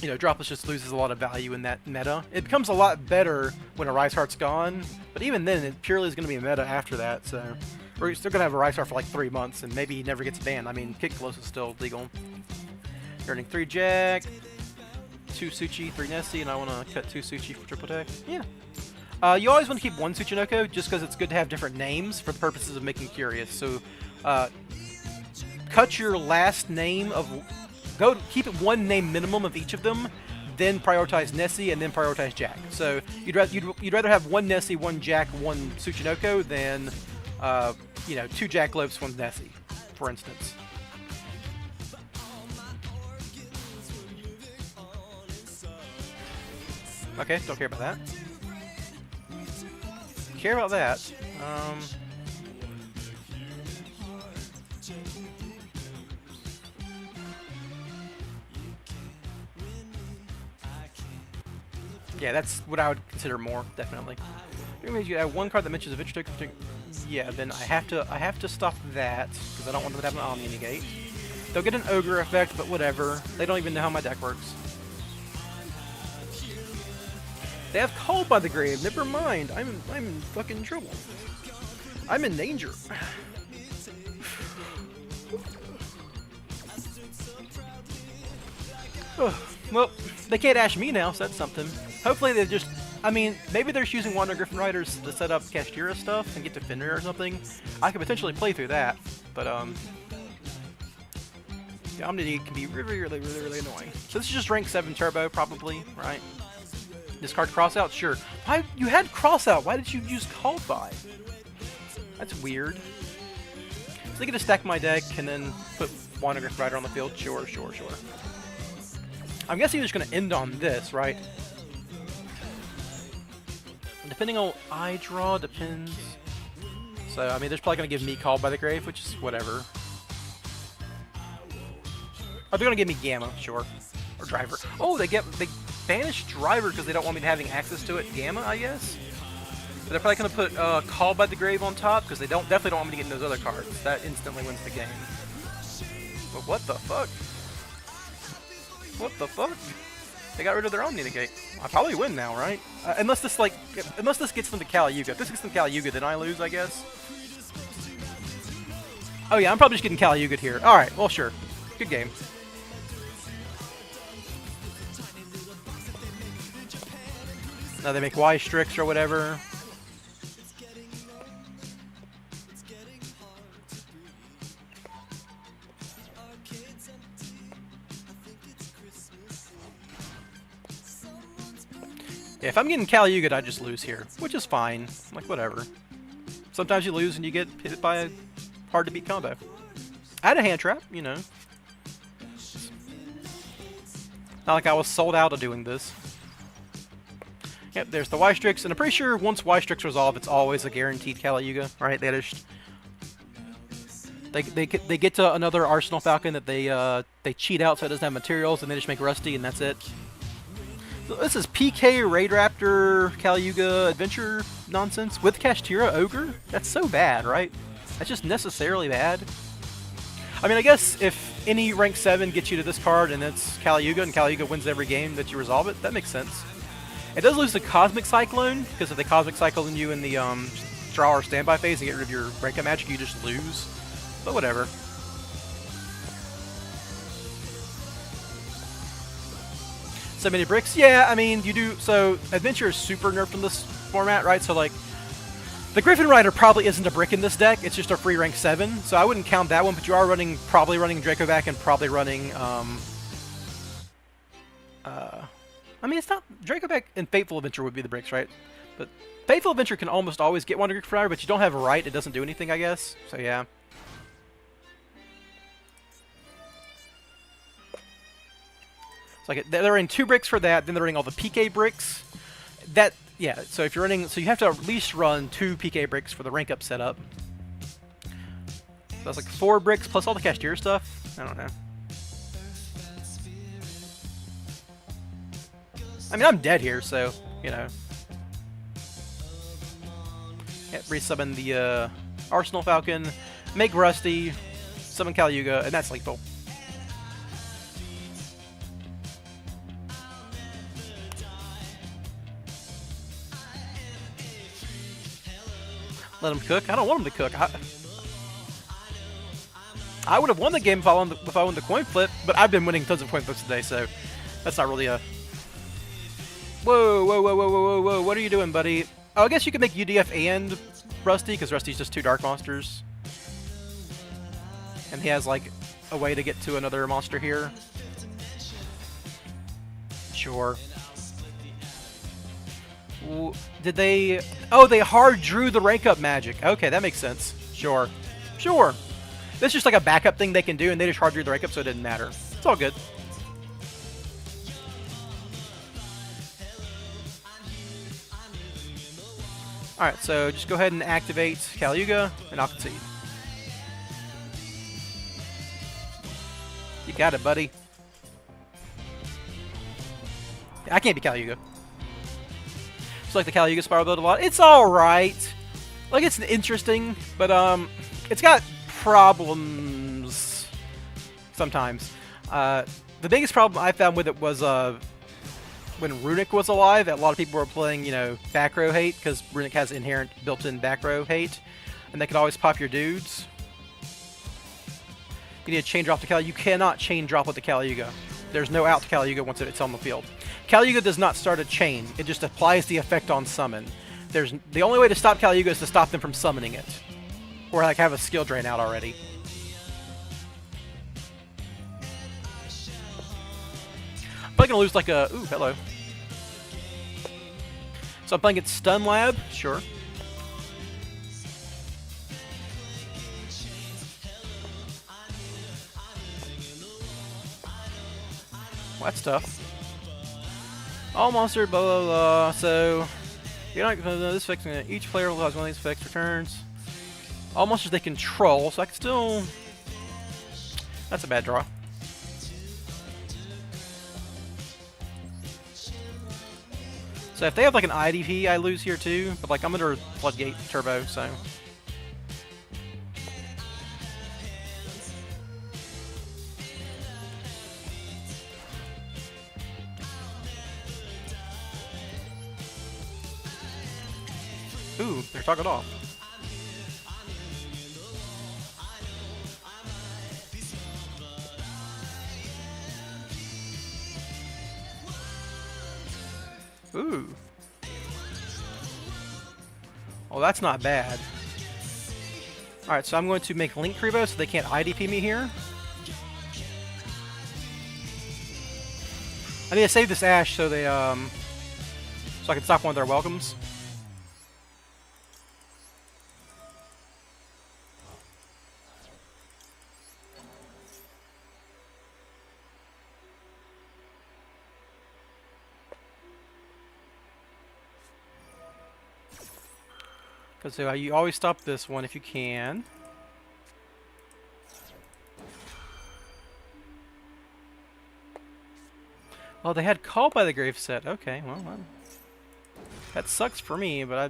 you know, Dropless just loses a lot of value in that meta. It becomes a lot better when a Rise Heart's gone, but even then, it Purely is going to be a meta after that, so we're still going to have a Rise Heart for like 3 months, and maybe he never gets banned. I mean, Kick Close is still legal. Earning 3 Jack, 2 Suchi, 3 Nessie, and I want to cut 2 Suchi for triple attack. Yeah. You always want to keep 1 Tsuchinoko just because it's good to have different names for the purposes of making curious. So, cut your last name of... keep it 1 name minimum of each of them, then prioritize Nessie, and then prioritize Jack. So, you'd rather have 1 Nessie, 1 Jack, 1 Tsuchinoko than, you know, 2 Jackalopes, 1 Nessie, for instance. Okay, don't care about that. Care about that. Yeah, that's what I would consider more, definitely. You have 1 card that mentions a Vicious Token. Yeah, then I have to stop that because I don't want them to have an Omni negate. They'll get an Ogre effect, but whatever. They don't even know how my deck works. They have Called by the Grave. Never mind. I'm in fucking trouble. I'm in danger. Well, they can't ash me now, so that's something. Hopefully they just... I mean, maybe they're just using Wandering Griffin Riders to set up Kashtira stuff and get to Fenrir or something. I could potentially play through that, but the Omni can be really annoying. So this is just rank 7 turbo, probably, right? Discard Crossout? Sure. Why? You had Crossout. Why did you use Called By? That's weird. So they get to stack my deck and then put Wandering Griffin Rider on the field? Sure. I'm guessing you're just going to end on this, right? Depending on what I draw, depends. So, I mean, there's probably going to give me Called by the Grave, which is whatever. Oh, they're going to give me Gamma, sure. Or Driver. Oh, they banish Driver because they don't want me having access to it. Gamma, I guess? But they're probably going to put Called by the Grave on top because they definitely don't want me to get those other cards. That instantly wins the game. But what the fuck? What the fuck? They got rid of their Omni negate. I probably win now, right? Unless this gets them to Caliuga. If this gets them to Caliuga, then I lose, I guess. Oh yeah, I'm probably just getting Caliuga here. All right, well sure. Good game. Now they make Y-Strix or whatever. Yeah, if I'm getting Caliuga, I just lose here, which is fine. Like, whatever. Sometimes you lose and you get hit by a hard-to-beat combo. I had a hand trap, you know. Not like I was sold out of doing this. Yep, there's the Y-Strix, and I'm pretty sure once Y-Strix resolve, it's always a guaranteed Caliuga, right? They just... They get to another Arsenal Falcon that they cheat out so it doesn't have materials, and they just make Rusty, and that's it. So this is PK Raid Raptor Caliuga Adventure nonsense with Kashtira Ogre? That's so bad, right? That's just necessarily bad. I mean, I guess if any rank 7 gets you to this card and it's Caliuga, and Caliuga wins every game that you resolve it, that makes sense. It does lose the Cosmic Cyclone, because if they Cosmic Cyclone you in the draw or standby phase and get rid of your breakout magic, you just lose. But whatever. So many bricks? Yeah, I mean, you do... So, Adventure is super nerfed in this format, right? So, like, the Griffin Rider probably isn't a brick in this deck. It's just a free rank 7. So, I wouldn't count that one, but you are probably running Dracovac and probably running, I mean, it's not... Dracovac and Fateful Adventure would be the bricks, right? But Fateful Adventure can almost always get one Griffin Rider, but you don't have a right. It doesn't do anything, I guess. So, yeah. Like they're running 2 bricks for that, then they're running all the PK bricks. That, yeah, so if you're running, so you have to at least run 2 PK bricks for the rank up setup. So that's like 4 bricks plus all the Kashtira stuff. I don't know. I mean, I'm dead here, so, you know. Yeah, resummon the Arsenal Falcon, make Rusty, summon Caliuga, and that's lethal. Let him cook. I don't want him to cook. I would have won the game if I won the coin flip, but I've been winning tons of coin flips today, so that's not really a... Whoa, whoa, whoa, whoa, whoa, whoa, whoa, what are you doing, buddy? Oh, I guess you could make UDF and Rusty, because Rusty's just 2 dark monsters. And he has, like, a way to get to another monster here. Sure. Did they... Oh, they hard drew the rank up magic. Okay, that makes sense. Sure. Sure. That's just like a backup thing they can do, and they just hard drew the rank up, so it didn't matter. It's all good. Alright, so just go ahead and activate Caliuga, and I'll concede. You got it, buddy. I can't be Caliuga. It's like the Caliuga Spyral build a lot. It's alright. Like, it's interesting, but, it's got problems sometimes. The biggest problem I found with it was, when Runic was alive, a lot of people were playing, you know, back row hate, because Runic has inherent built-in back row hate, and they could always pop your dudes. You need to chain drop to Caliuga. You cannot chain drop with the Caliuga. There's no out to Caliuga once it's on the field. Caliuga does not start a chain. It just applies the effect on summon. The only way to stop Caliuga is to stop them from summoning it. Or like have a skill drain out already. I'm probably gonna lose like a... Ooh, hello. So I'm playing it Stun Lab? Sure. Well, that's tough. All monster, blah blah blah. So you're not gonna know this effect. Each player will has one of these effects returns. All monsters they control, so I can still... That's a bad draw. So if they have like an IDP, I lose here too. But like I'm under Floodgate Turbo, so... Ooh, they're talking off. Ooh. Oh, that's not bad. Alright, so I'm going to make Link Kribo so they can't IDP me here. I need to save this Ash so they, so I can stop one of their welcomes. Because you always stop this one if you can. Oh, they had Call by the Grave set. Okay, well, that sucks for me, but I...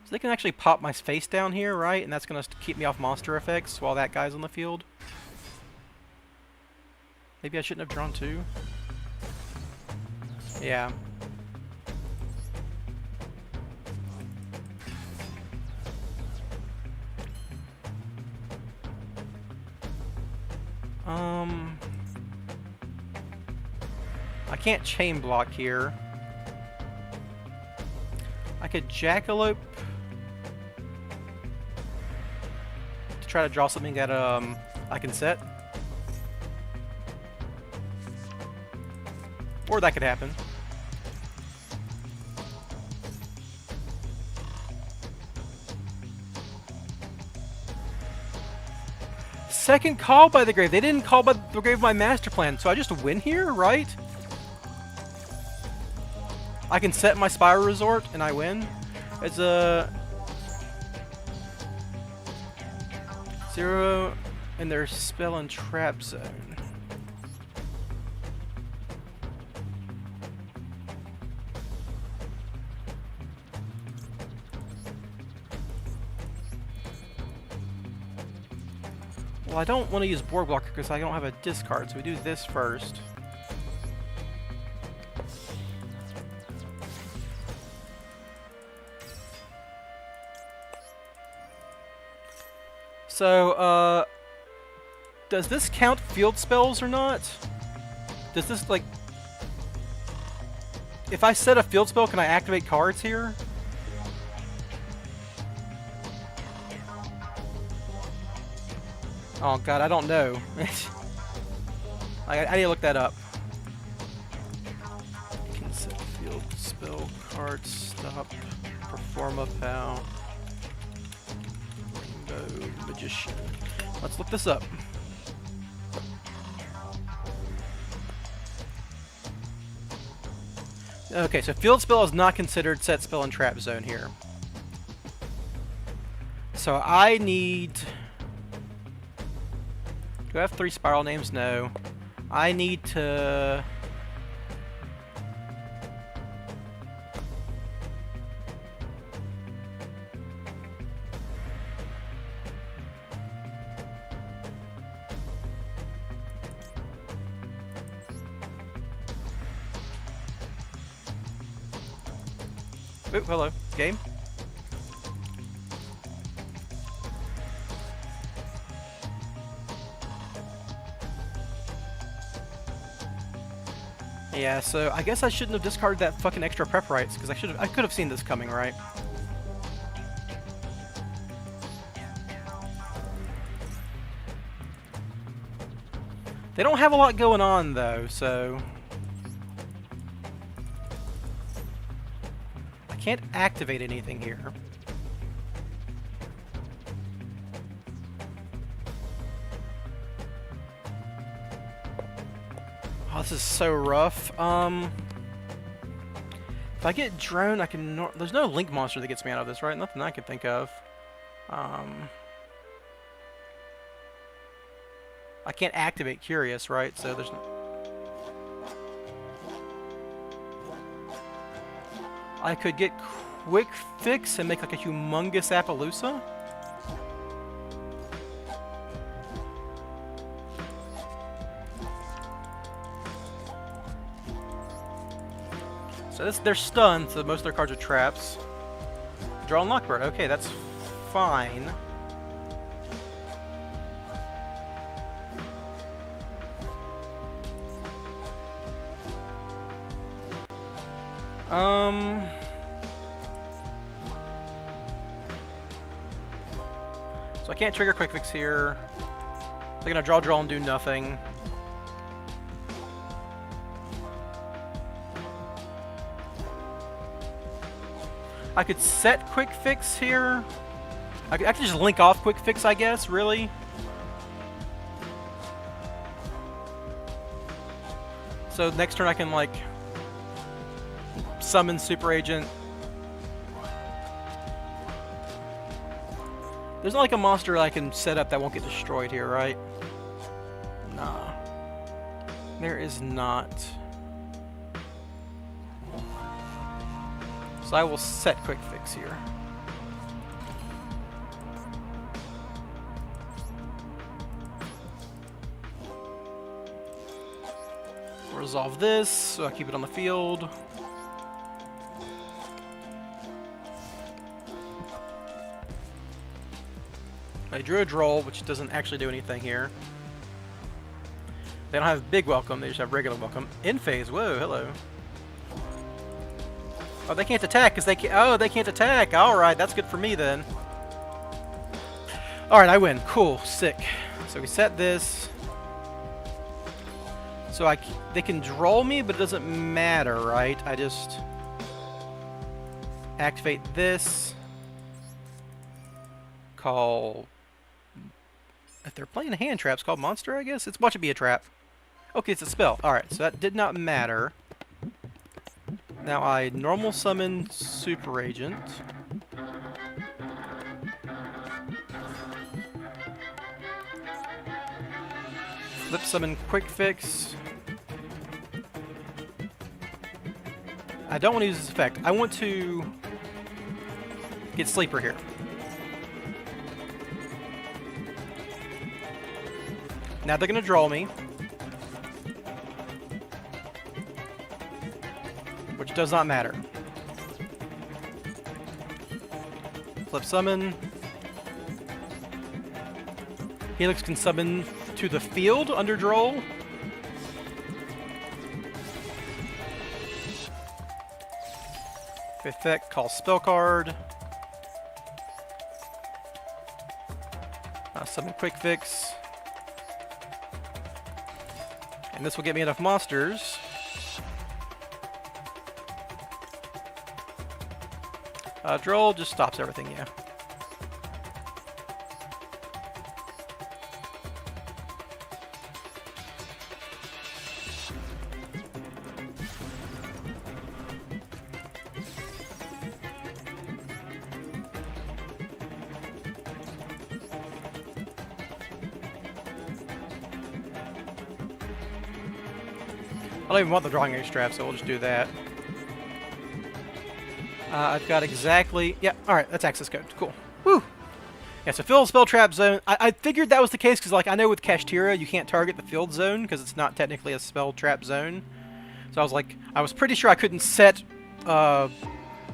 So they can actually pop my face down here, right? And that's going to keep me off monster effects while that guy's on the field. Maybe I shouldn't have drawn 2. Yeah. I can't chain block here. I could Jackalope to try to draw something that I can set. Or that could happen. Second Call by the Grave. They didn't call by the Grave my master plan, so I just win here, right? I can set my Spyro Resort and I win. It's a... 0 in their spell and trap zone. Well, I don't want to use Board Blocker because I don't have a discard, so we do this first. So, does this count field spells or not? Does this, like... If I set a field spell, can I activate cards here? Oh god, I don't know. I need to look that up. Can set field spell cards, stop, perform a POW. Magician. Let's look this up. Okay, so field spell is not considered set spell and trap zone here. So I need... Do I have 3 spiral names? No. I need to... Oh, hello. Game? Yeah, so I guess I shouldn't have discarded that fucking extra prep rights, because I could have seen this coming, right? They don't have a lot going on though, so I can't activate anything here. Oh, this is so rough. If I get drone, I can... There's no link monster that gets me out of this, right? Nothing I can think of. I can't activate Curious, right? So there's no... I could get Quick Fix and make like a humongous Appaloosa. So they're stunned, so most of their cards are traps. Draw and Lockbird. Okay, that's fine. So I can't trigger Quick Fix here. They're gonna draw, and do nothing. I could set Quick Fix here. I could just link off Quick Fix, I guess, really. So next turn I can, like, summon Super Agent. There's not like a monster I can set up that won't get destroyed here, right? Nah. There is not. So I will set Quick Fix here. Resolve this, so I keep it on the field. I drew a Droll, which doesn't actually do anything here. They don't have big welcome, they just have regular welcome. In phase, whoa, hello. Oh, they can't attack because they can't. Oh, they can't attack. All right, that's good for me then. All right, I win. Cool, sick. So we set this. So they can Droll me, but it doesn't matter, right? I just activate this. Call. If they're playing hand traps, called Monster, I guess? It's watch it be a trap. Okay, it's a spell. Alright, so that did not matter. Now I normal summon Super Agent. Flip summon quick fix. I don't want to use this effect. I want to get Sleeper here. Now they're going to draw me. Which does not matter. Flip summon. Helix can summon to the field under draw. Effect, call spell card. Summon quick fix. And this will get me enough monsters. Droll just stops everything, yeah. I don't even want the drawing extract, so we'll just do that. I've got exactly... Yeah, alright, that's access code. Cool. Woo! Yeah, so field spell trap zone. I figured that was the case because, like, I know with Kashtira you can't target the field zone because it's not technically a spell trap zone. So I was like, I was pretty sure I couldn't set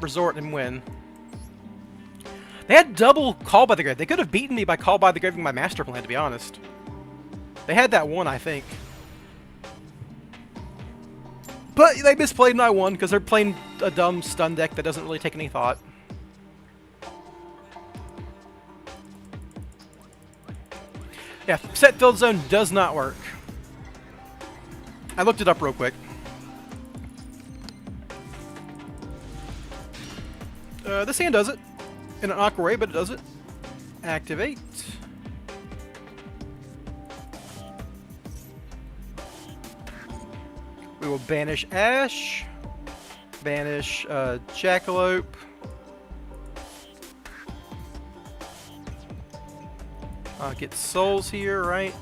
Resort and win. They had double Call by the Grave. They could have beaten me by Call by the Grave in my master plan, to be honest. They had that one, I think. But they misplayed and I won because they're playing a dumb stun deck that doesn't really take any thought. Yeah, set field zone does not work. I looked it up real quick. This hand does it. In an awkward way, but it does it. Activate. We will banish Ash, banish Jackalope, get souls here, right?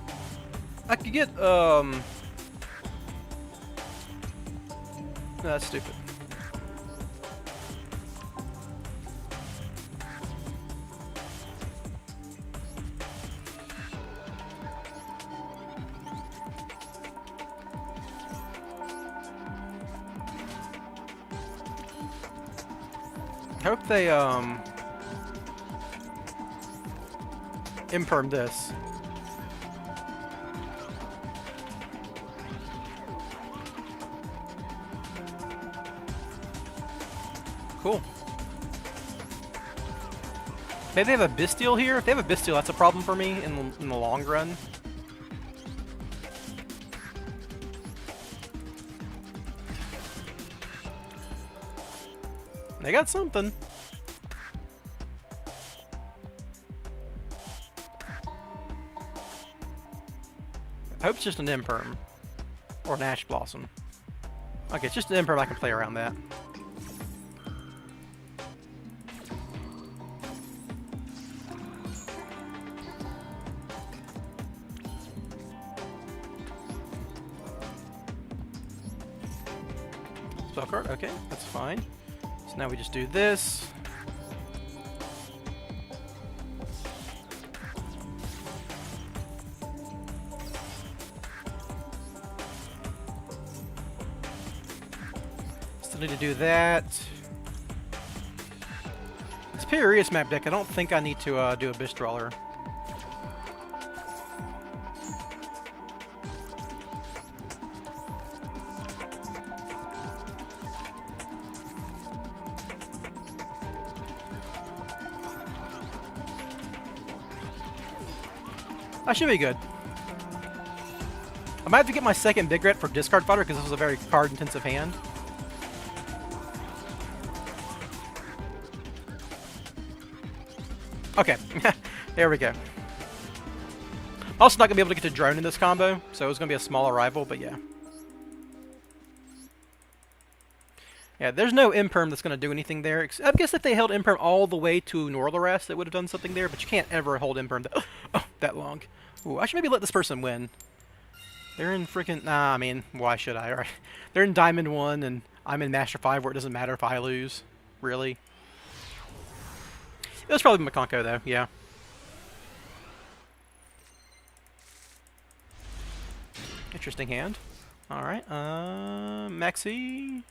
I could get, no, that's stupid. I hope they, imperm this. Cool. Maybe they have a Bestial here? If they have a Bestial, that's a problem for me in the long run. They got something. I hope it's just an Imperm. Or an Ash Blossom. Okay, it's just an Imperm. I can play around that. Spell card, okay, that's fine. So now we just do this. Still need to do that. This Pyrrhias map deck, I don't think I need to do a Bistrawler. I should be good. I might have to get my second Big Ret for Discard Fodder because this was a very card-intensive hand. Okay, there we go. Also not going to be able to get to Drone in this combo, so it was going to be a small arrival, but yeah. Yeah, there's no Imperm that's going to do anything there. I guess if they held Imperm all the way to Norloras, that would have done something there, but you can't ever hold Imperm that long. Ooh, I should maybe let this person win. They're in freaking... Nah, I mean, why should I? Right? They're in Diamond 1, and I'm in Master 5, where it doesn't matter if I lose. Really? It was probably Makonko, though, yeah. Interesting hand. Alright, Maxi...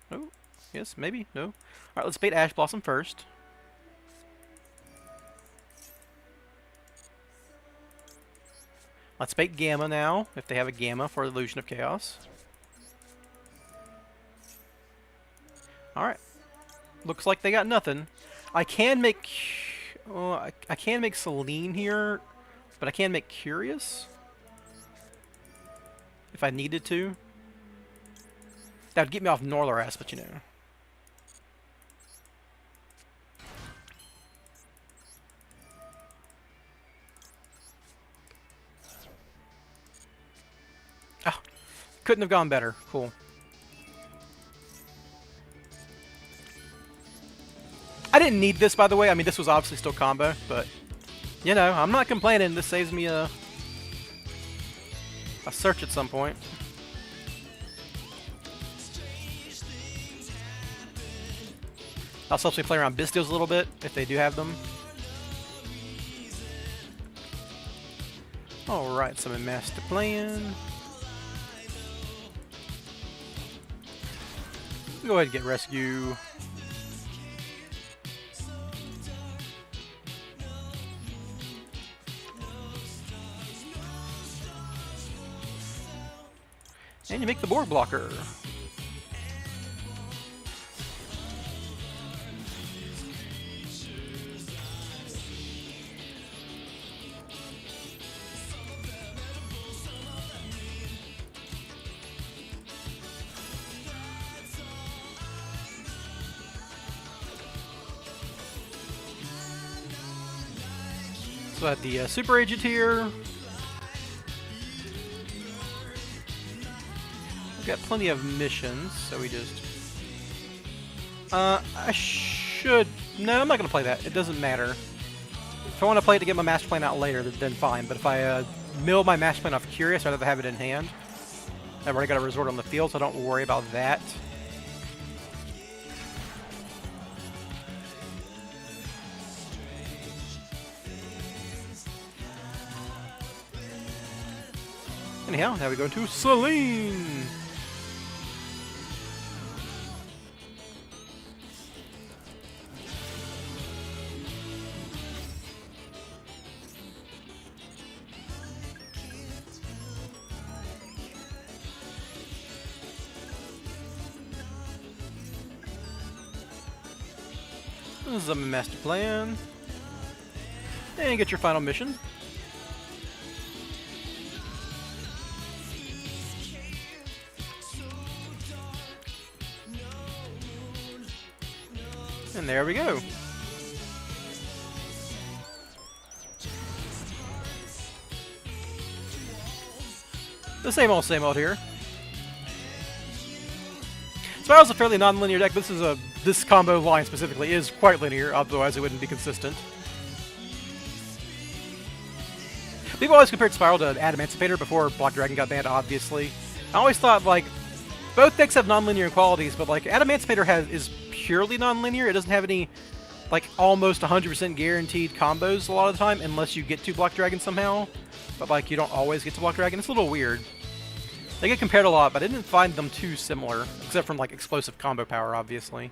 Oh, yes, maybe, no. Alright, let's bait Ash Blossom first. Let's bait Gamma now, if they have a Gamma for Illusion of Chaos. Alright. Looks like they got nothing. I can make... I can make Celine here, but I can make Curious. If I needed to. That would get me off Norlaras, but you know. Oh, couldn't have gone better. Cool. I didn't need this, by the way. I mean, this was obviously still combo, but you know, I'm not complaining. This saves me a search at some point. Also helps me play around Bistios a little bit, if they do have them. Alright, summon Master Plan. Go ahead and get Rescue. And you make the board blocker. So I have the Super Agent here. We've got plenty of missions, so we just... I should... No, I'm not going to play that. It doesn't matter. If I want to play it to get my Master Plan out later, then fine. But if I mill my Master Plan off Curious, I'd rather have it in hand. I've already got a resort on the field, so I don't worry about that. Anyhow, now we go to Celine! This is a Master Plan. And get your final mission. And there we go. The same old here. Spyral's a fairly non-linear deck, but this combo line specifically is quite linear, otherwise it wouldn't be consistent. People always compared Spyral to Adamancipator before Black Dragon got banned, obviously. I always thought, like, both decks have non-linear qualities, but, like, Adamancipator is purely non-linear. It doesn't have any, like, almost 100% guaranteed combos a lot of the time, unless you get to Black Dragon somehow. But, like, you don't always get to Black Dragon. It's a little weird. They get compared a lot, but I didn't find them too similar, except from, like, explosive combo power, obviously.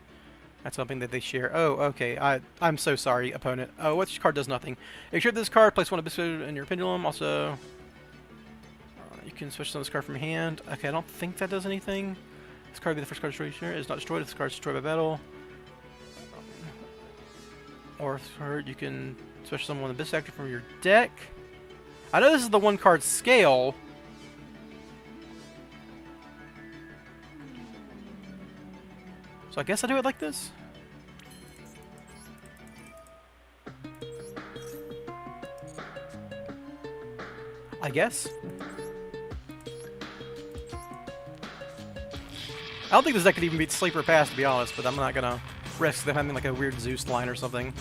That's something that they share. Oh, okay. I'm so sorry, opponent. Oh, which card does nothing? If you have this card, place one Abyssal in your Pendulum. Also, you can switch this card from your hand. Okay, I don't think that does anything. This card will be the first card destroyed. It's not destroyed if this card is destroyed by battle. Or you can switch someone with this actor from your deck. I know this is the one card scale. So I guess I do it like this. I guess. I don't think this deck could even beat Sleeper Pass, to be honest, but I'm not gonna risk them having like a weird Zeus line or something.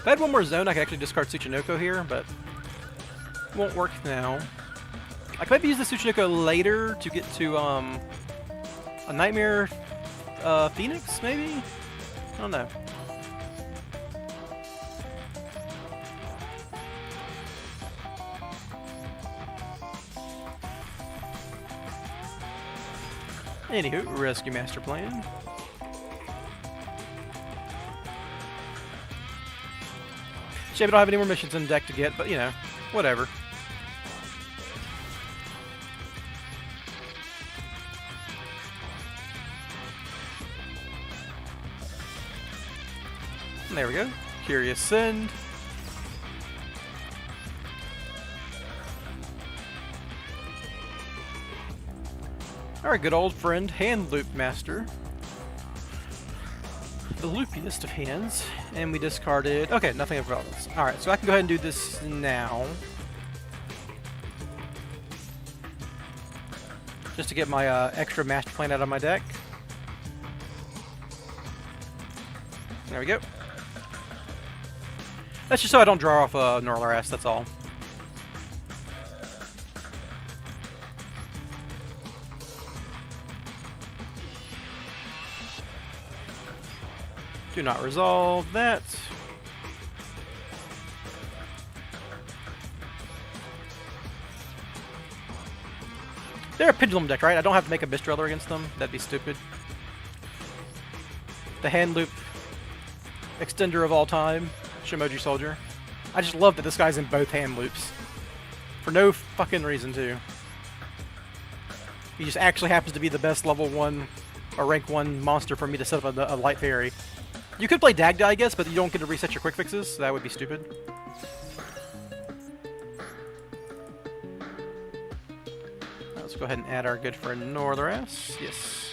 If I had one more zone, I could actually discard Tsuchinoko here, but it won't work now. I could maybe use the Tsuchinoko later to get to a Nightmare Phoenix, maybe? I don't know. Anywho, rescue master plan. Shame I don't have any more missions in deck to get, but you know, whatever. And there we go. Curious Send. Our good old friend, Hand Loop Master. The loopiest of hands. And we discarded... Okay, nothing of relevance. Alright, so I can go ahead and do this now. Just to get my extra master plan out of my deck. There we go. That's just so I don't draw off a Norlaras, that's all. Do not resolve that. They're a pendulum deck, right? I don't have to make a Mistreller against them. That'd be stupid. The Hand Loop extender of all time, Shimoji Soldier. I just love that this guy's in both hand loops. For no fucking reason, too. He just actually happens to be the best level 1 or rank 1 monster for me to set up a light fairy. You could play Dagda, I guess, but you don't get to reset your quick fixes, so that would be stupid. Let's go ahead and add our good friend Norlaras. Yes.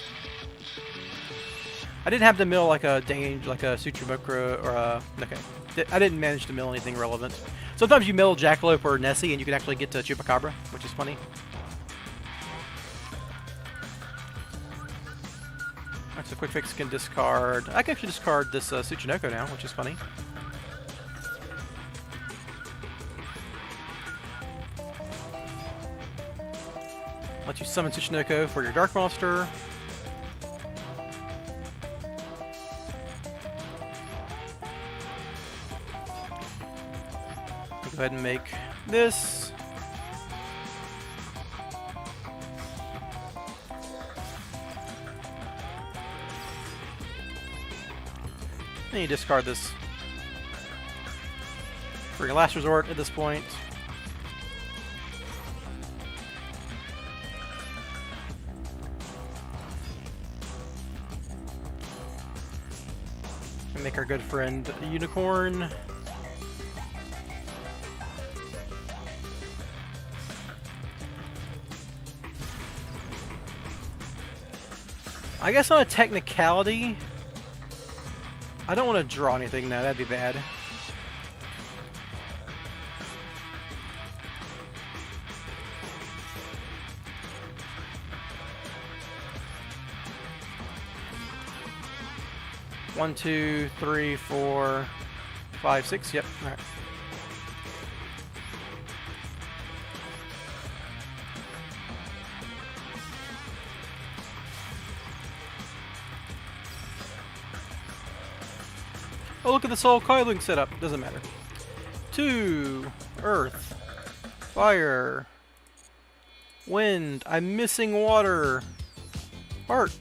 I didn't have to mill like a Sutramokra or a... Okay. I didn't manage to mill anything relevant. Sometimes you mill Jackalope or Nessie and you can actually get to Chupacabra, which is funny. Alright, so Quick Fix can discard... I can actually discard this Tsuchinoko now, which is funny. Let you summon Tsuchinoko for your Dark Monster. Go ahead and make this. And you discard this for your last resort at this point. And make our good friend a Unicorn. I guess on a technicality, I don't want to draw anything now, that'd be bad. One, two, three, 4, 5, 6, yep, alright. Oh, look at the Soul Coiling setup. Doesn't matter. 2, Earth, Fire, Wind. I'm missing water. Heart.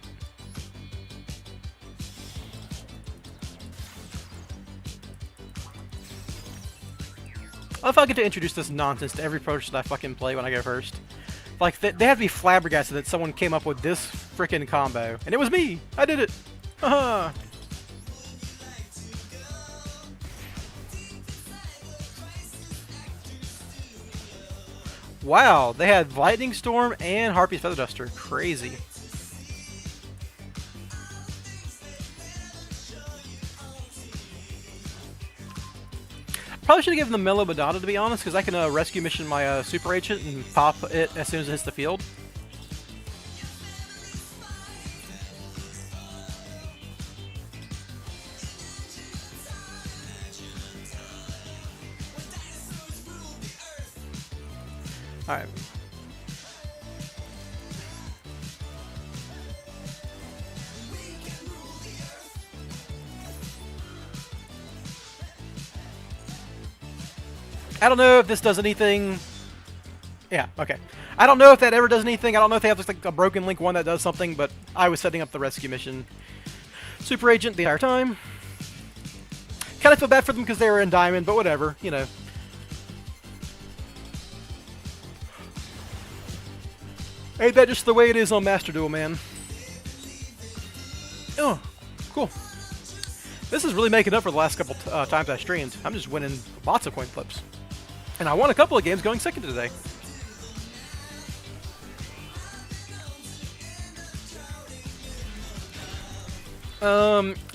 I love how I get to introduce this nonsense to every person I fucking play when I go first. Like, they have to be flabbergasted that someone came up with this frickin' combo. And it was me! I did it! Haha! Wow, they had Lightning Storm and Harpy's Feather Duster. Crazy. Probably should have given the Mellow Madonna, to be honest, because I can rescue mission my Super Agent and pop it as soon as it hits the field. Alright. I don't know if this does anything. Yeah, okay. I don't know if that ever does anything. I don't know if they have just like a broken link one that does something, but I was setting up the rescue mission. Super Agent the entire time. Kind of feel bad for them because they were in Diamond, but whatever, you know. Ain't that just the way it is on Master Duel, man? Oh, cool. This is really making up for the last couple times I streamed. I'm just winning lots of coin flips. And I won a couple of games going second today.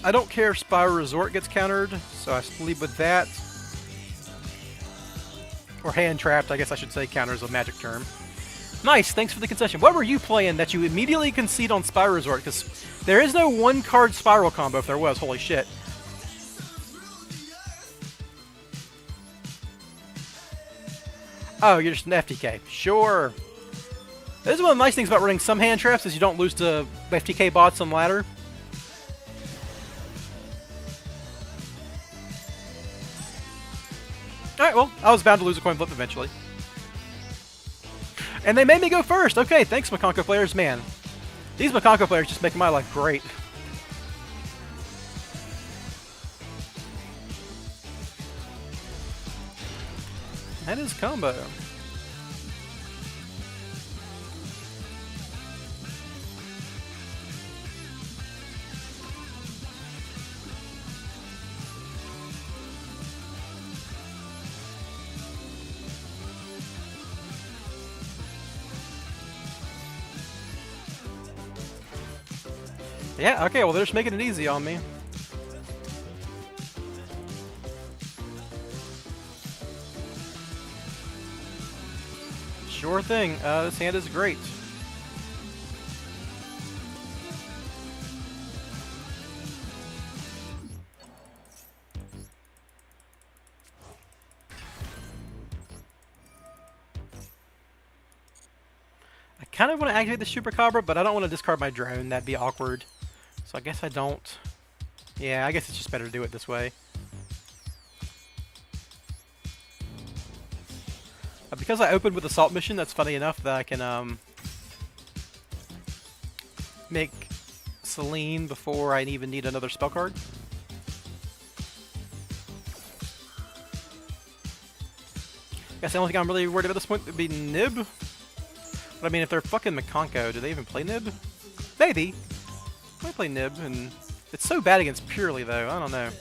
I don't care if Spyral Resort gets countered, so I leave with that. Or hand trapped, I guess I should say, counters a magic term. Nice, thanks for the concession. What were you playing that you immediately concede on Spyral Resort? Because there is no one-card Spiral combo if there was, holy shit. Oh, you're just an FTK. Sure. This is one of the nice things about running some hand traps is you don't lose to FTK bots on ladder. Alright, well, I was bound to lose a coin flip eventually. And they made me go first! Okay, thanks, Makonko players. Man, these Makonko players just make my life great. That is combo. Yeah, okay, well they're just making it easy on me. Sure thing, this hand is great. I kind of want to activate the Chupacabra, but I don't want to discard my drone, that'd be awkward. So I guess I don't. Yeah, I guess it's just better to do it this way. Because I opened with Assault Mission, that's funny enough that I can make Celine before I even need another spell card. Guess the only thing I'm really worried about at this point would be Nib. But I mean, if they're fucking Makonko, do they even play Nib? Maybe. I play Nib, and it's so bad against Purely, though. I don't know.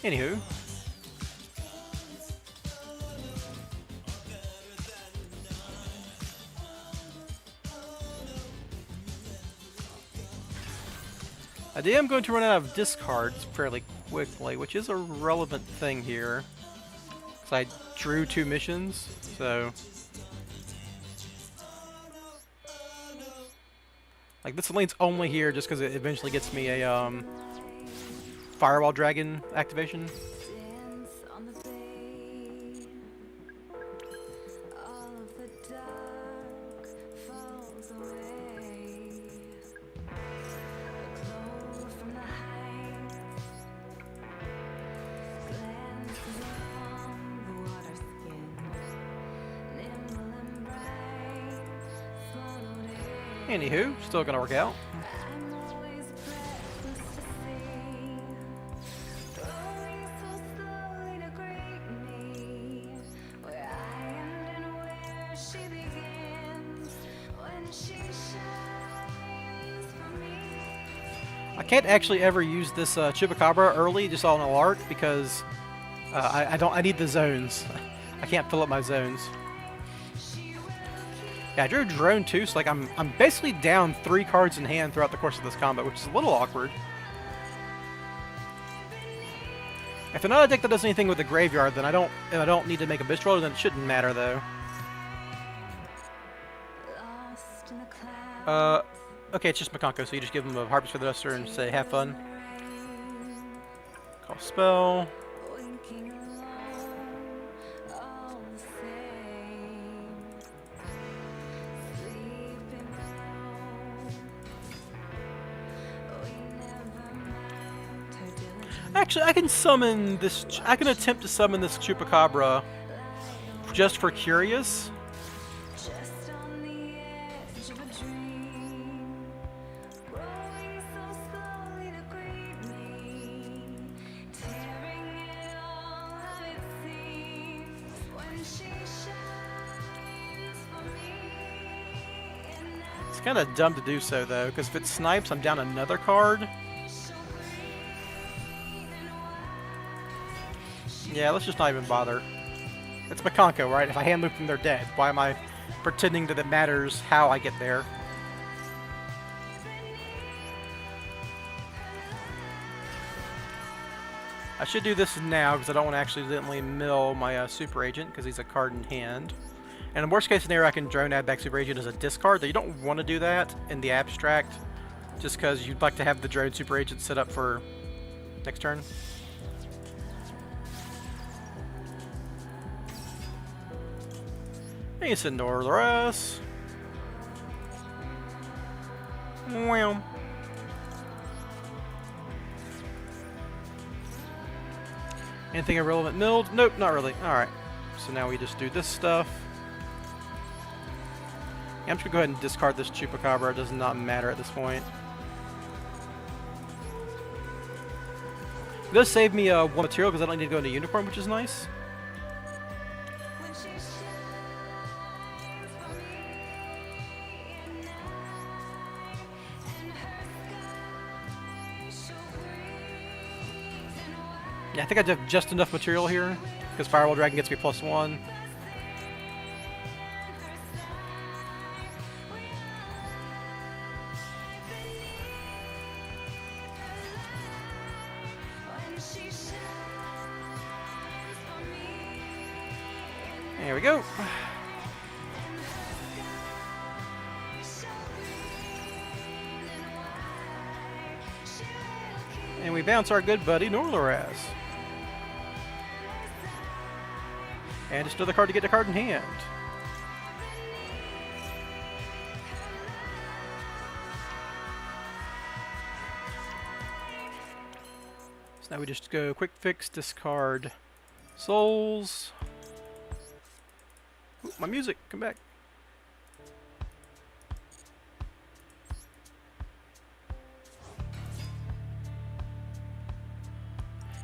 Anywho. I am going to run out of discards fairly quickly, which is a relevant thing here. Because I drew 2 missions, so... Like, this lane's only here just because it eventually gets me a, Firewall Dragon activation. Anywho, still gonna work out. I can't actually ever use this Chupacabra early, just on a lark, because I need the zones. I can't fill up my zones. Yeah, I drew a drone too, so like I'm basically down 3 cards in hand throughout the course of this combat, which is a little awkward. If they're not a deck that does anything with the graveyard, then I don't need to make a Bistro, then it shouldn't matter though. Okay, it's just Makanko, so you just give him a Harvest for the Duster and say, have fun. Call spell. Actually, I can summon this. I can attempt to summon this Chupacabra just for curious. It's kind of dumb to do so, though, because if it snipes, I'm down another card. Yeah, let's just not even bother. It's Makanko, right? If I hand loop them, they're dead. Why am I pretending that it matters how I get there? I should do this now, because I don't want to accidentally mill my Super Agent, because he's a card in hand. And in worst case scenario, I can drone add back Super Agent as a discard, though you don't want to do that in the abstract, just because you'd like to have the drone Super Agent set up for next turn. Ace and Northwest. Wow. Anything irrelevant milled? Nope, not really. Alright. So now we just do this stuff. I'm just going to go ahead and discard this Chupacabra. It does not matter at this point. It does save me one material because I don't need to go into Unicorn, which is nice. Yeah, I think I have just enough material here because Firewall Dragon gets me +1. There we go. And we bounce our good buddy Norloras. And just another card to get the card in hand. So now we just go quick fix, discard souls. Ooh, my music, come back.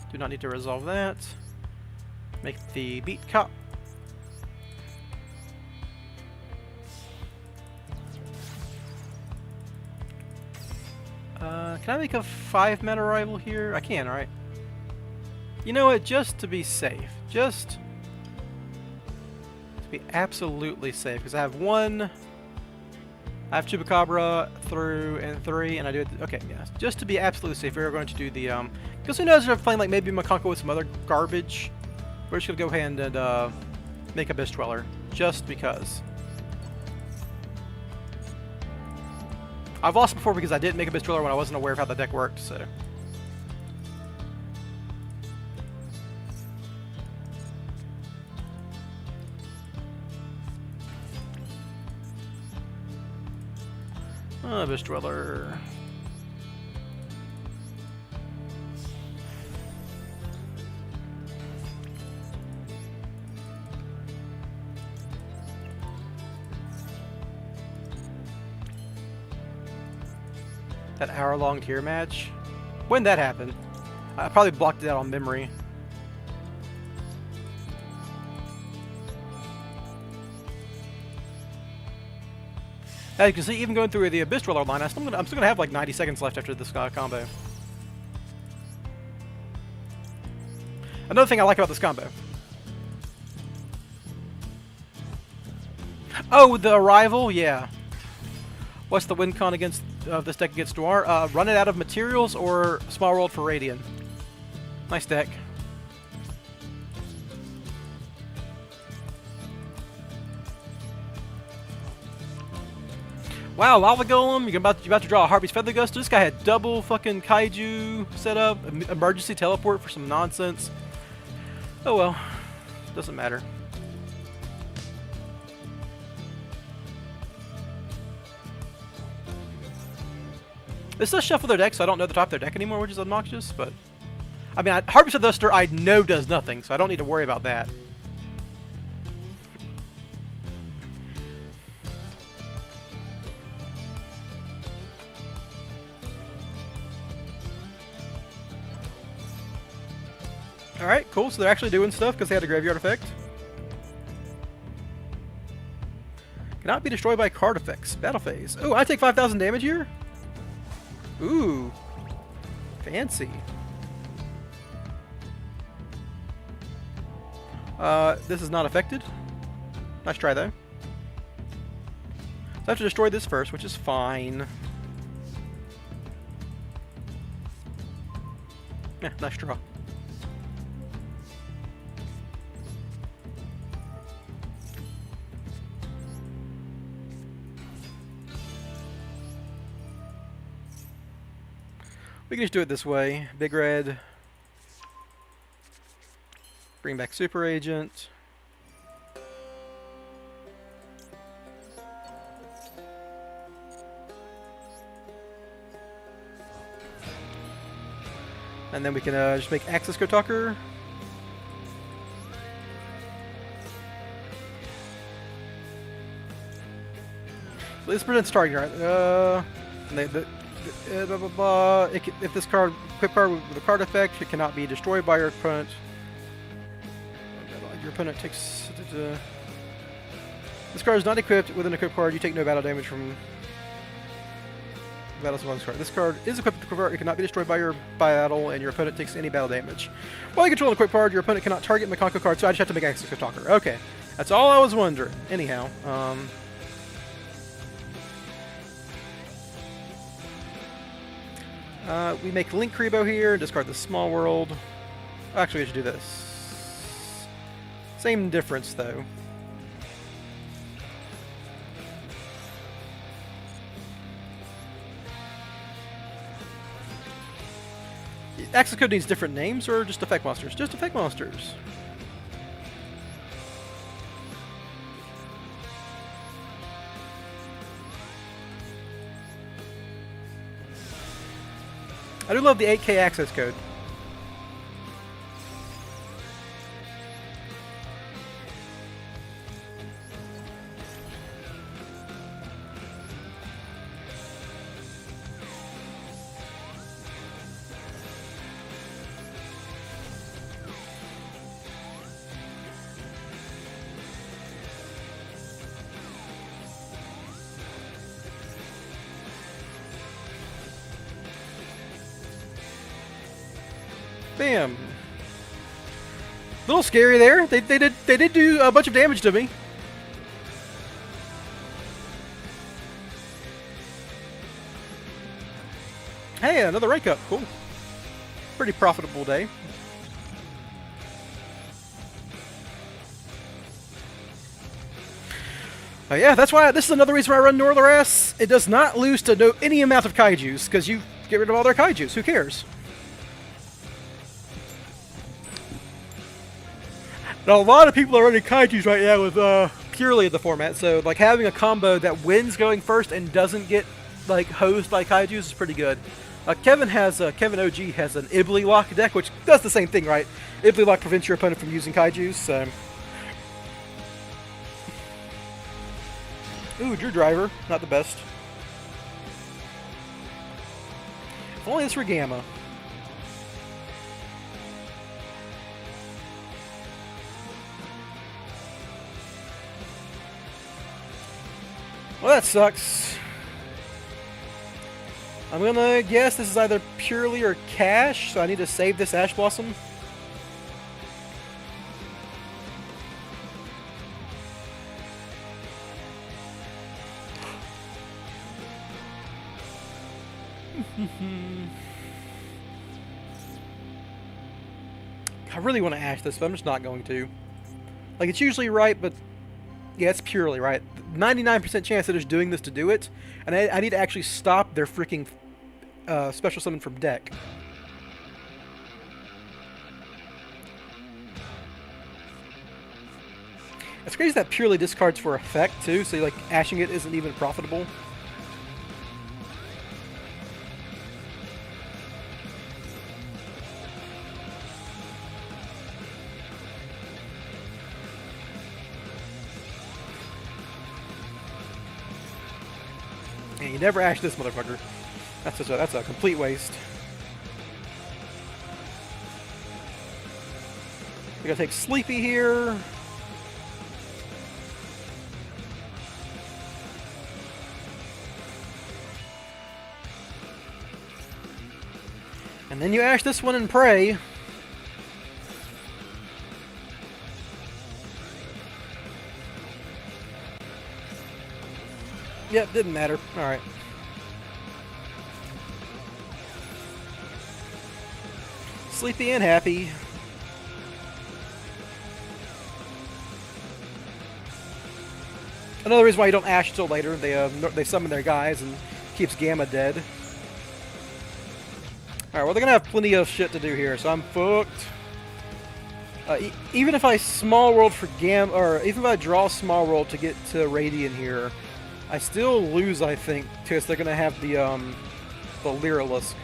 Do not need to resolve that. Make the beat cop. Can I make a 5-mana rival here? I can, right? You know what? Just to be safe. Just to be absolutely safe. Because I have one. I have Chupacabra through and 3, and I do it. Okay, yeah. Just to be absolutely safe, we're going to do the. Because who knows if I'm playing like maybe Makanko with some other garbage. We're just going to go ahead and make a Abyss Dweller. Just because. I've lost before because I didn't make a Abyss Dweller when I wasn't aware of how the deck worked, so. Abyss Dweller. That hour-long tier match? When did that happen? I probably blocked it out on memory. As you can see, even going through the Abyss Dweller line, I'm still gonna have like 90 seconds left after this combo. Another thing I like about this combo. Oh, the Arrival? Yeah. What's the win con against this deck against Noir? Run it out of materials or Small World for Radiant. Nice deck. Wow, Lava Golem, you're about to draw a Harpy's Feather Guster. This guy had double fucking kaiju set up, emergency teleport for some nonsense. Oh well, doesn't matter. This does shuffle their deck, so I don't know the top of their deck anymore, which is obnoxious, but... I mean, Harpy's Feather Guster I know does nothing, so I don't need to worry about that. Alright, cool. So they're actually doing stuff because they had a graveyard effect. Cannot be destroyed by card effects. Battle phase. Oh, I take 5,000 damage here? Ooh. Fancy. This is not affected. Nice try, though. So I have to destroy this first, which is fine. Yeah, nice draw. We can just do it this way. Big red. Bring back Super Agent. And then we can just make Access Go Talker. So this presents target, right? Blah, blah, blah. If this card, equip card with a card effect, it cannot be destroyed by your opponent. Your opponent takes... This card is not equipped with an equipped card. You take no battle damage from... Battle summons card. This card is equipped with a card. It cannot be destroyed by your battle, and your opponent takes any battle damage. While you control an equipped card, your opponent cannot target Makonko card, so I just have to make Access Go Talker. Okay. That's all I was wondering. Anyhow, we make Link Kribo here and discard the Small World. Actually, we should do this. Same difference, though. Access Code needs different names, or just effect monsters? Just effect monsters. I do love the 8K access code. Bam. A little scary there. They did do a bunch of damage to me. Hey, another rank up. Cool. Pretty profitable day. Yeah, that's why this is another reason why I run Northern. It does not lose to any amount of kaijus because you get rid of all their kaijus. Who cares? Now, a lot of people are running kaijus right now with purely the format, so like having a combo that wins going first and doesn't get like hosed by kaijus is pretty good. Kevin OG has an Ibly Lock deck, which does the same thing, right? Ibly Lock prevents your opponent from using kaijus. So. Ooh, Drew Driver, not the best. If only this were Gamma. Well, that sucks. I'm gonna guess this is either purely or cash, so I need to save this Ash Blossom. I really want to Ash this, but I'm just not going to. Like, it's usually right, but Yeah, it's purely, right? 99% chance that it's doing this to do it, and I need to actually stop their freaking special summon from deck. It's crazy that purely discards for effect, too, so like ashing it isn't even profitable. And you never ash this motherfucker. That's a complete waste. We gotta take Sleepy here. And then you ash this one and pray. Yep, didn't matter. Alright. Sleepy and happy. Another reason why you don't ash until later. They summon their guys and keeps Gamma dead. Alright, well they're gonna have plenty of shit to do here, so I'm fucked. Even if I small world for Gamma, or even if I draw small world to get to Radiant here, I still lose, I think, because they're gonna have the Lyrilisk.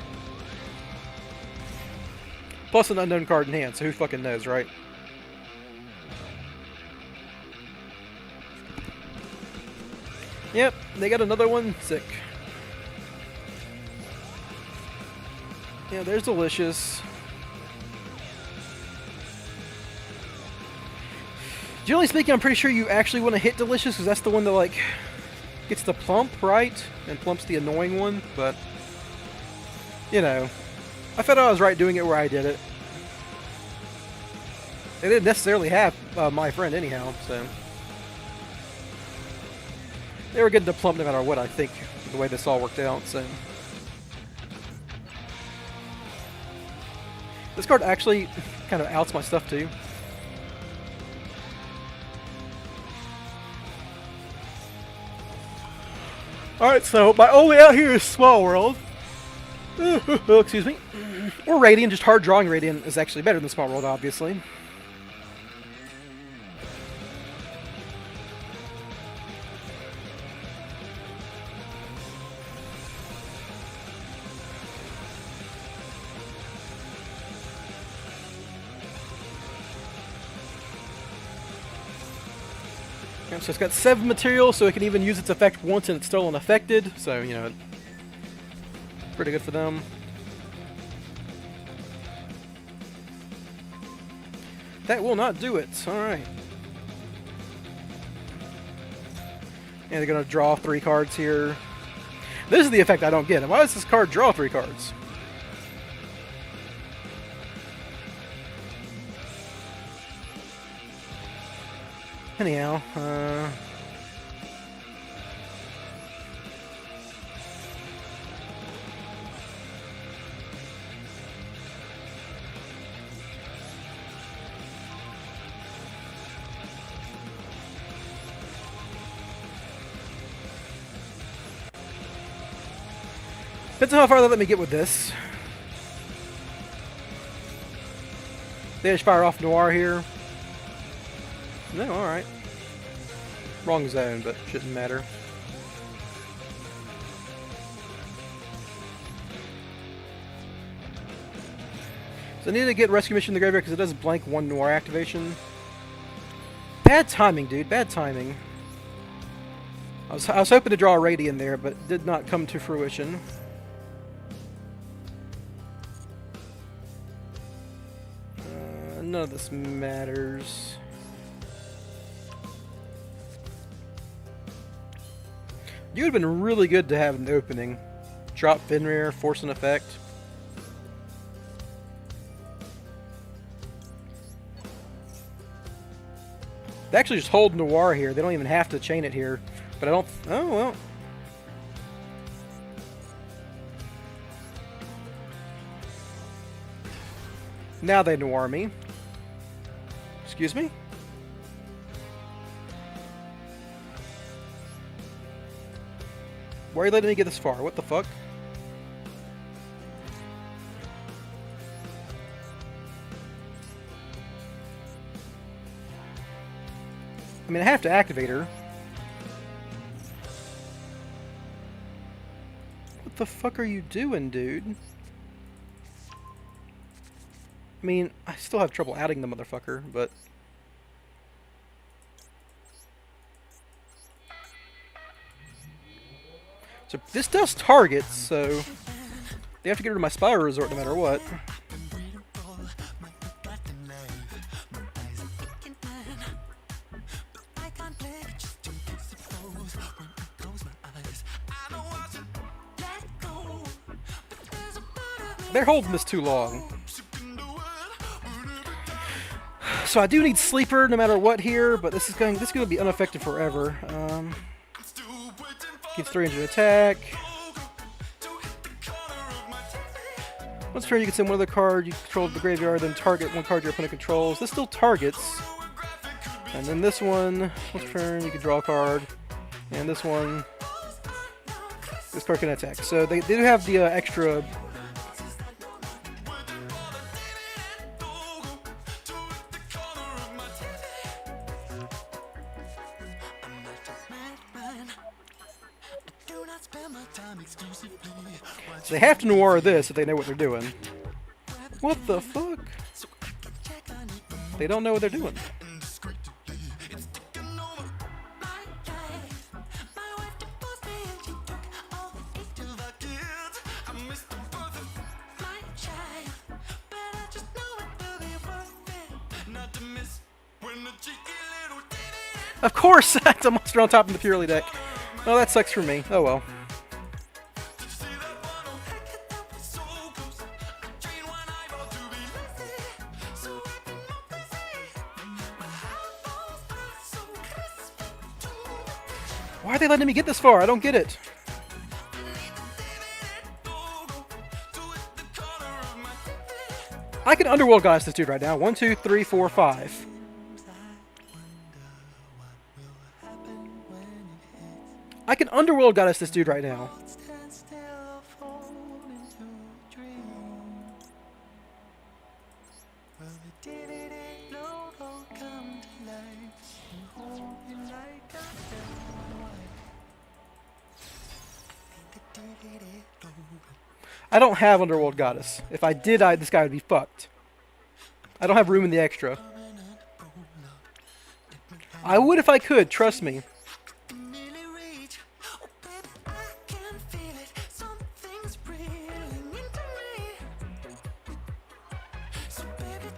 Plus an unknown card in hand, so who fucking knows, right? Yep, they got another one. Sick. Yeah, there's Delicious. Generally speaking, I'm pretty sure you actually want to hit Delicious, because that's the one that, like, gets the plump, right? And plumps the annoying one, but, you know, I thought I was right doing it where I did it. They didn't necessarily have my friend anyhow, so. They were getting the plump no matter what, I think, the way this all worked out, so. This card actually kind of outs my stuff, too. Alright, so my only out here is Small World. Oh, excuse me. Or Radiant, just hard drawing Radiant is actually better than Small World, obviously. So it's got 7 material, so it can even use its effect once and it's still unaffected. So, you know, pretty good for them. That will not do it. Alright. And they're going to draw 3 cards here. This is the effect I don't get. Why does this card draw 3 cards? Anyhow, depends on how far they let me get with this. They just fire off Noir here. No, alright. Wrong zone, but shouldn't matter. So I need to get Rescue Mission in the graveyard because it does blank 1 Noir activation. Bad timing, dude. Bad timing. I was hoping to draw a Radiant there, but it did not come to fruition. None of this matters. You would have been really good to have an opening. Drop Fenrir, force an effect. They actually just hold Noir here. They don't even have to chain it here. But I don't... Oh, well. Now they Noir me. Excuse me? Why are you letting me get this far? What the fuck? I mean, I have to activate her. What the fuck are you doing, dude? I mean, I still have trouble adding the motherfucker, but... So this does target, so... They have to get rid of my Spyral Resort no matter what. They're holding this too long. So I do need Sleeper no matter what here, but this is going to be unaffected forever. Keeps 300 attack. Once per turn you can send one other card you control to the graveyard, then target one card your opponent controls. This still targets. And then this one, once per turn you can draw a card. And this one, this card can attack. So they do have the extra... So they have to noir this if they know what they're doing. What the fuck? They don't know what they're doing. Of course, that's a monster on top of the purely deck. Oh, that sucks for me. Oh well. Why are they letting me get this far? I don't get it. I can Underworld Goddess this dude right now. 1, 2, 3, 4, 5. I can Underworld Goddess this dude right now. I don't have Underworld Goddess. If I did, this guy would be fucked. I don't have room in the extra. I would if I could, trust me.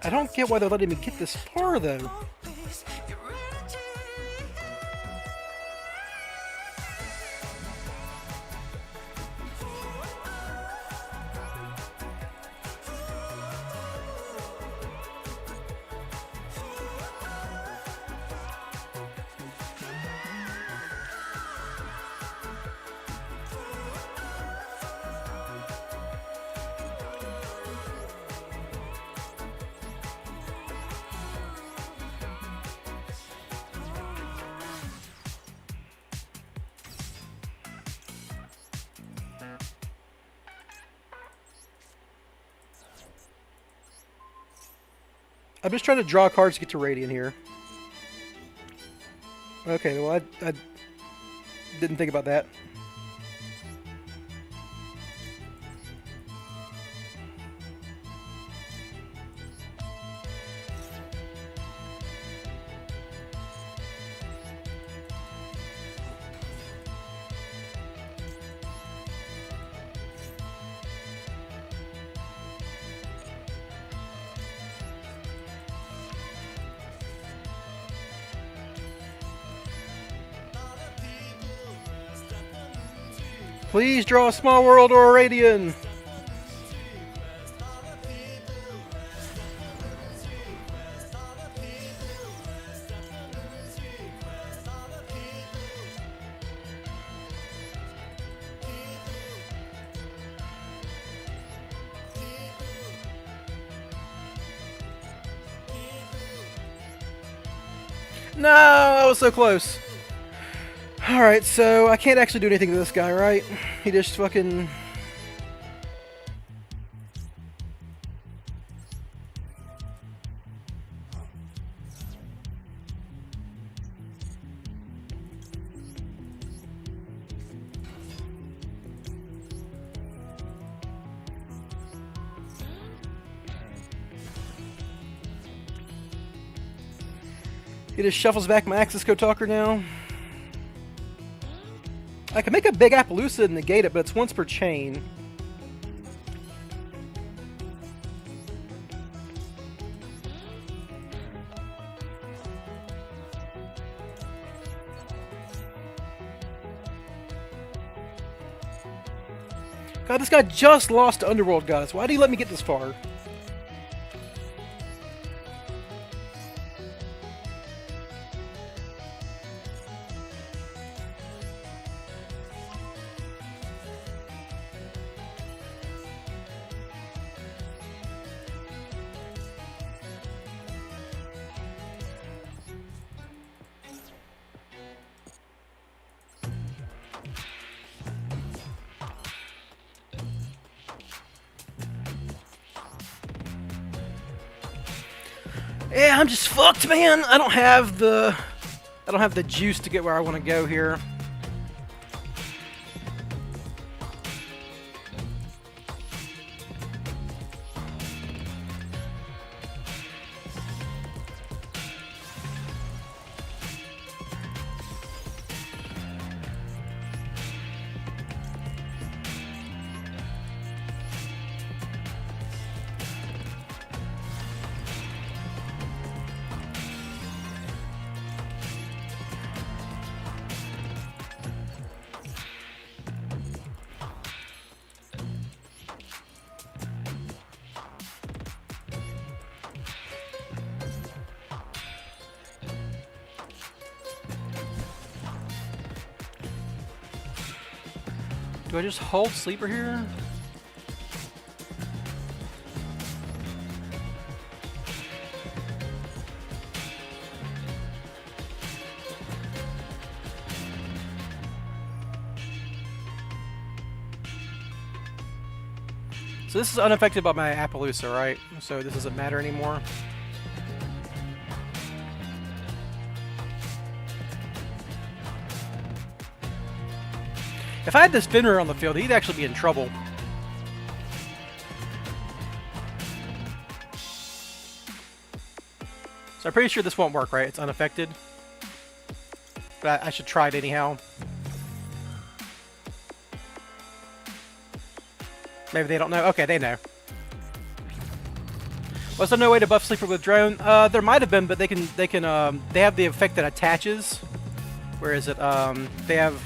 I don't get why they're letting me get this far, though. I'm just trying to draw cards to get to Radiant here. Okay, well, I didn't think about that. Please draw a Small World or a Radian. No, I was so close. Alright, so I can't actually do anything to this guy, right? He just fucking... He just shuffles back my Axis Code Talker now. I can make a big Appaloosa and negate it, but it's once per chain. God, this guy just lost to Underworld Goddess. Why did he let me get this far? Yeah, I'm just fucked, man. I don't have the juice to get where I want to go here. Do I just hold Sleeper here? So this is unaffected by my Appaloosa, right? So this doesn't matter anymore. If I had this Fenrir on the field, he'd actually be in trouble. So I'm pretty sure this won't work, right? It's unaffected. But I should try it anyhow. Maybe they don't know. Okay, they know. Was there no way to buff Sleeper with drone? There might have been, but they have the effect that attaches. Where is it? They have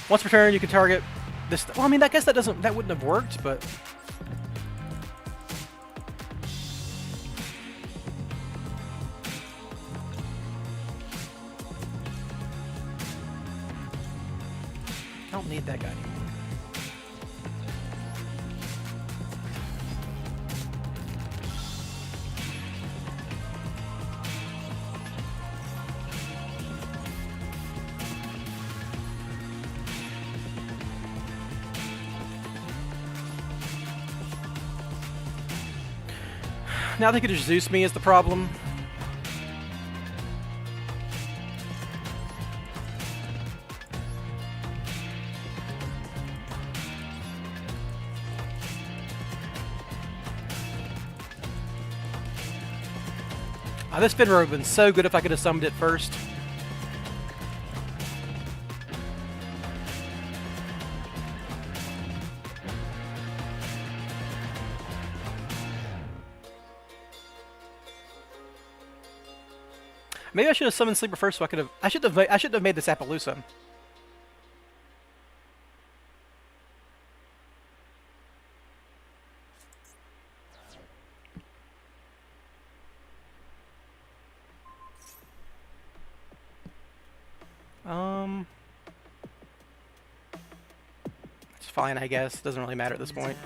once per turn you can target this. Well, I mean, I guess that wouldn't have worked, but I don't need that guy anymore. Now they could just Zeus me is the problem. This Fenrir would have been so good if I could have summoned it first. Maybe I should have summoned Sleeper first so I could have... I should have made this Appaloosa. It's fine, I guess. Doesn't really matter at this point.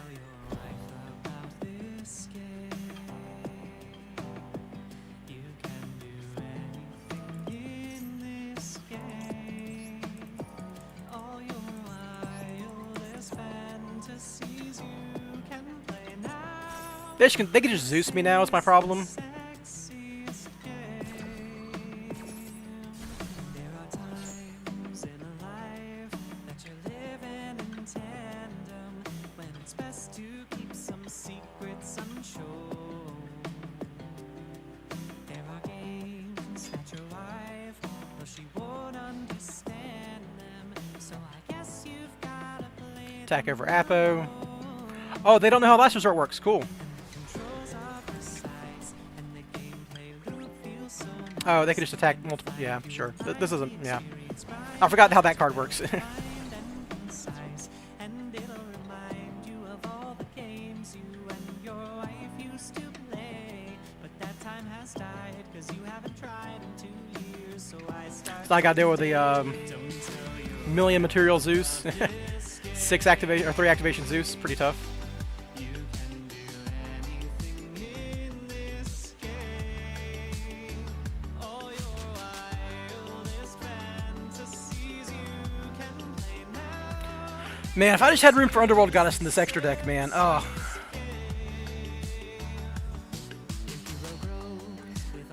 They can just Zeus me now, is my problem. Attack over Apo. Oh, they don't know how Last Resort works. Cool. Oh, they can just attack multiple. Yeah, sure. This isn't. Yeah. I forgot how that card works. So I got to deal with the million material Zeus. 3 activation Zeus. Pretty tough. Man, if I just had room for Underworld Goddess in this extra deck, man. Oh.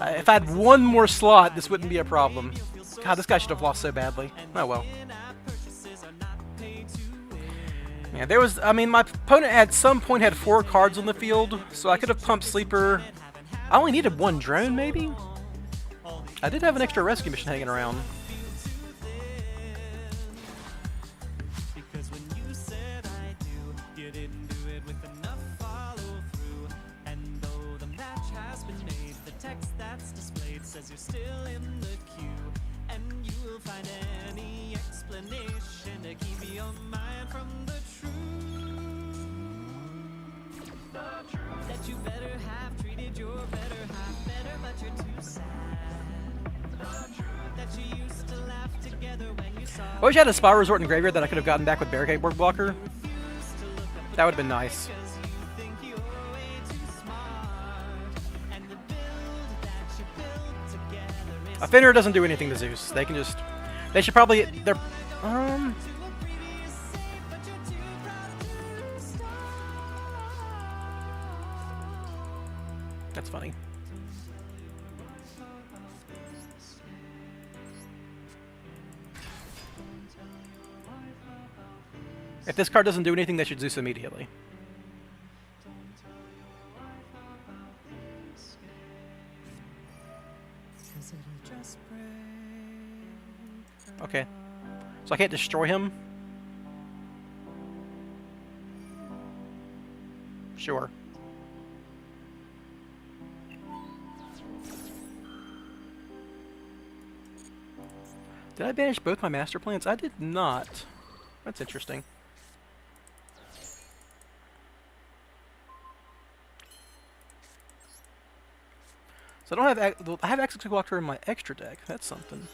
If I had one more slot, this wouldn't be a problem. God, this guy should have lost so badly. Oh well. Yeah, there was. I mean, my opponent at some point had 4 cards on the field, so I could have pumped Sleeper. I only needed 1 drone, maybe? I did have an extra rescue mission hanging around. I wish I had a Spyral Resort in Graveyard that I could have gotten back with Barricade Board Blocker. That would have been nice. A Fenrir doesn't do anything to Zeus. They can just... They should probably... They're... That's funny. If this card doesn't do anything, they should Zeus immediately. Okay. So I can't destroy him? Sure. Did I banish both my master plans? I did not. That's interesting. So I don't have... I have Access Blocker in my extra deck. That's something.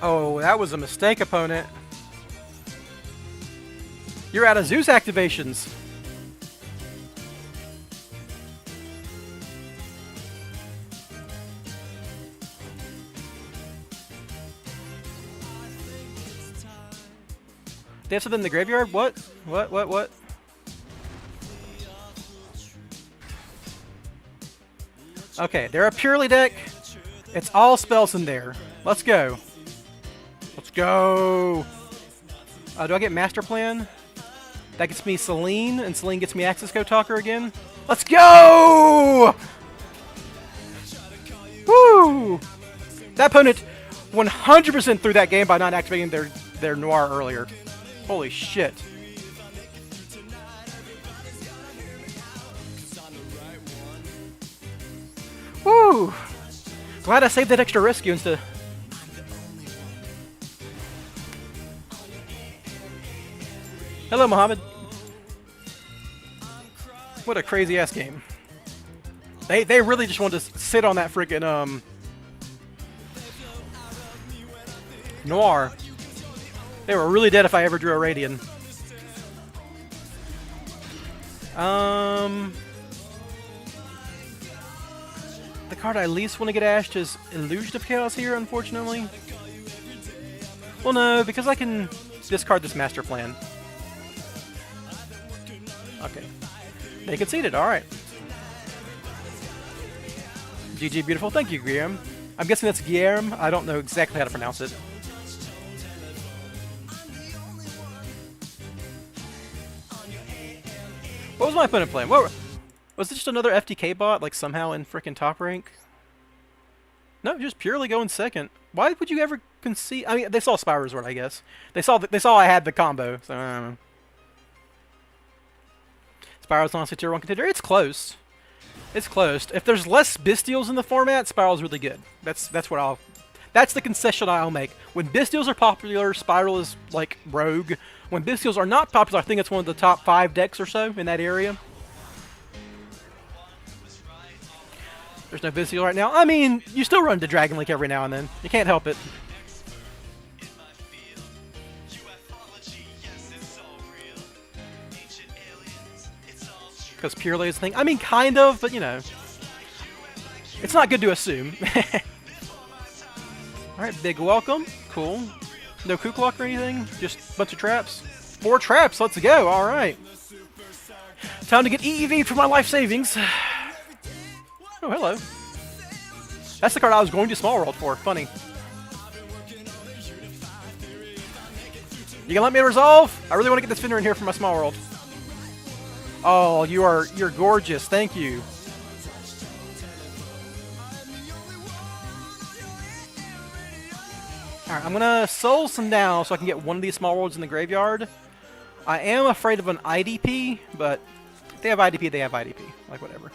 Oh, that was a mistake, opponent. You're out of Zeus activations. They have something in the graveyard? What? What? Okay, they're a purely deck. It's all spells in there. Let's go. Let's go. Do I get Master Plan? That gets me Celine, and Celine gets me Access Code Talker again. Let's go! Woo! That opponent 100% threw that game by not activating their Noir earlier. Holy shit. Woo! Glad I saved that extra rescue instead. Hello, Mohammed. What a crazy ass game. They really just wanted to sit on that freaking Noir. They were really dead if I ever drew a Radiant. The card I least want to get ashed is Illusion of Chaos here, unfortunately. Well, no, because I can discard this Master Plan. Okay. They conceded, alright. GG, beautiful. Thank you, Guillaume. I'm guessing that's Guillaume. I don't know exactly how to pronounce it. What was my opponent playing? What, was it just another FTK bot, like somehow in frickin' top rank? No, just purely going second. Why would you ever concede? I mean, they saw Spyral Resort, I guess. They saw I had the combo, so I don't know. Spyral's honestly tier 1 contender. It's close. It's close. If there's less Bystials in the format, Spiral's really good. That's the concession I'll make. When Bystials are popular, Spyral is like rogue. When Bystials are not popular, I think it's one of the top 5 decks or so in that area. There's no Bystial right now. I mean, you still run to Dragon Link every now and then. You can't help it. Because purely is the thing. I mean, kind of, but you know. It's not good to assume. Alright, big welcome. Cool. No Kook-Lock or anything? Just a bunch of traps? 4 traps, let's go, alright. Time to get EEV for my life savings. Oh, hello. That's the card I was going to Small World for. Funny. You gonna let me resolve? I really want to get this Fender in here for my Small World. Oh, you're gorgeous. Thank you. Alright, I'm gonna soul some now so I can get one of these Small Worlds in the graveyard. I am afraid of an IDP, but if they have IDP, they have IDP. Like, whatever.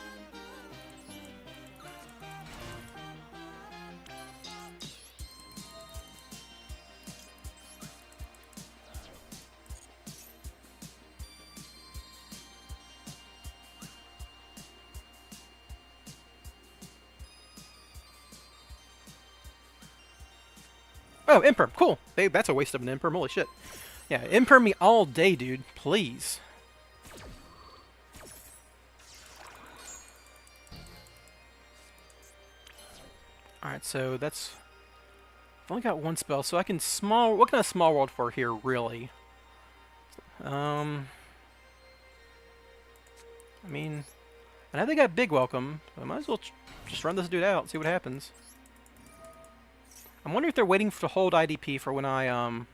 Oh, Imperm. Cool. That's a waste of an Imperm. Holy shit. Yeah, Imperm me all day, dude. Please. Alright, so that's... I've only got one spell, so I can small... What can I Small World for here, really? I mean... I know they got Big Welcome, so I might as well just run this dude out and see what happens. I'm wondering if they're waiting to hold IDP for when I,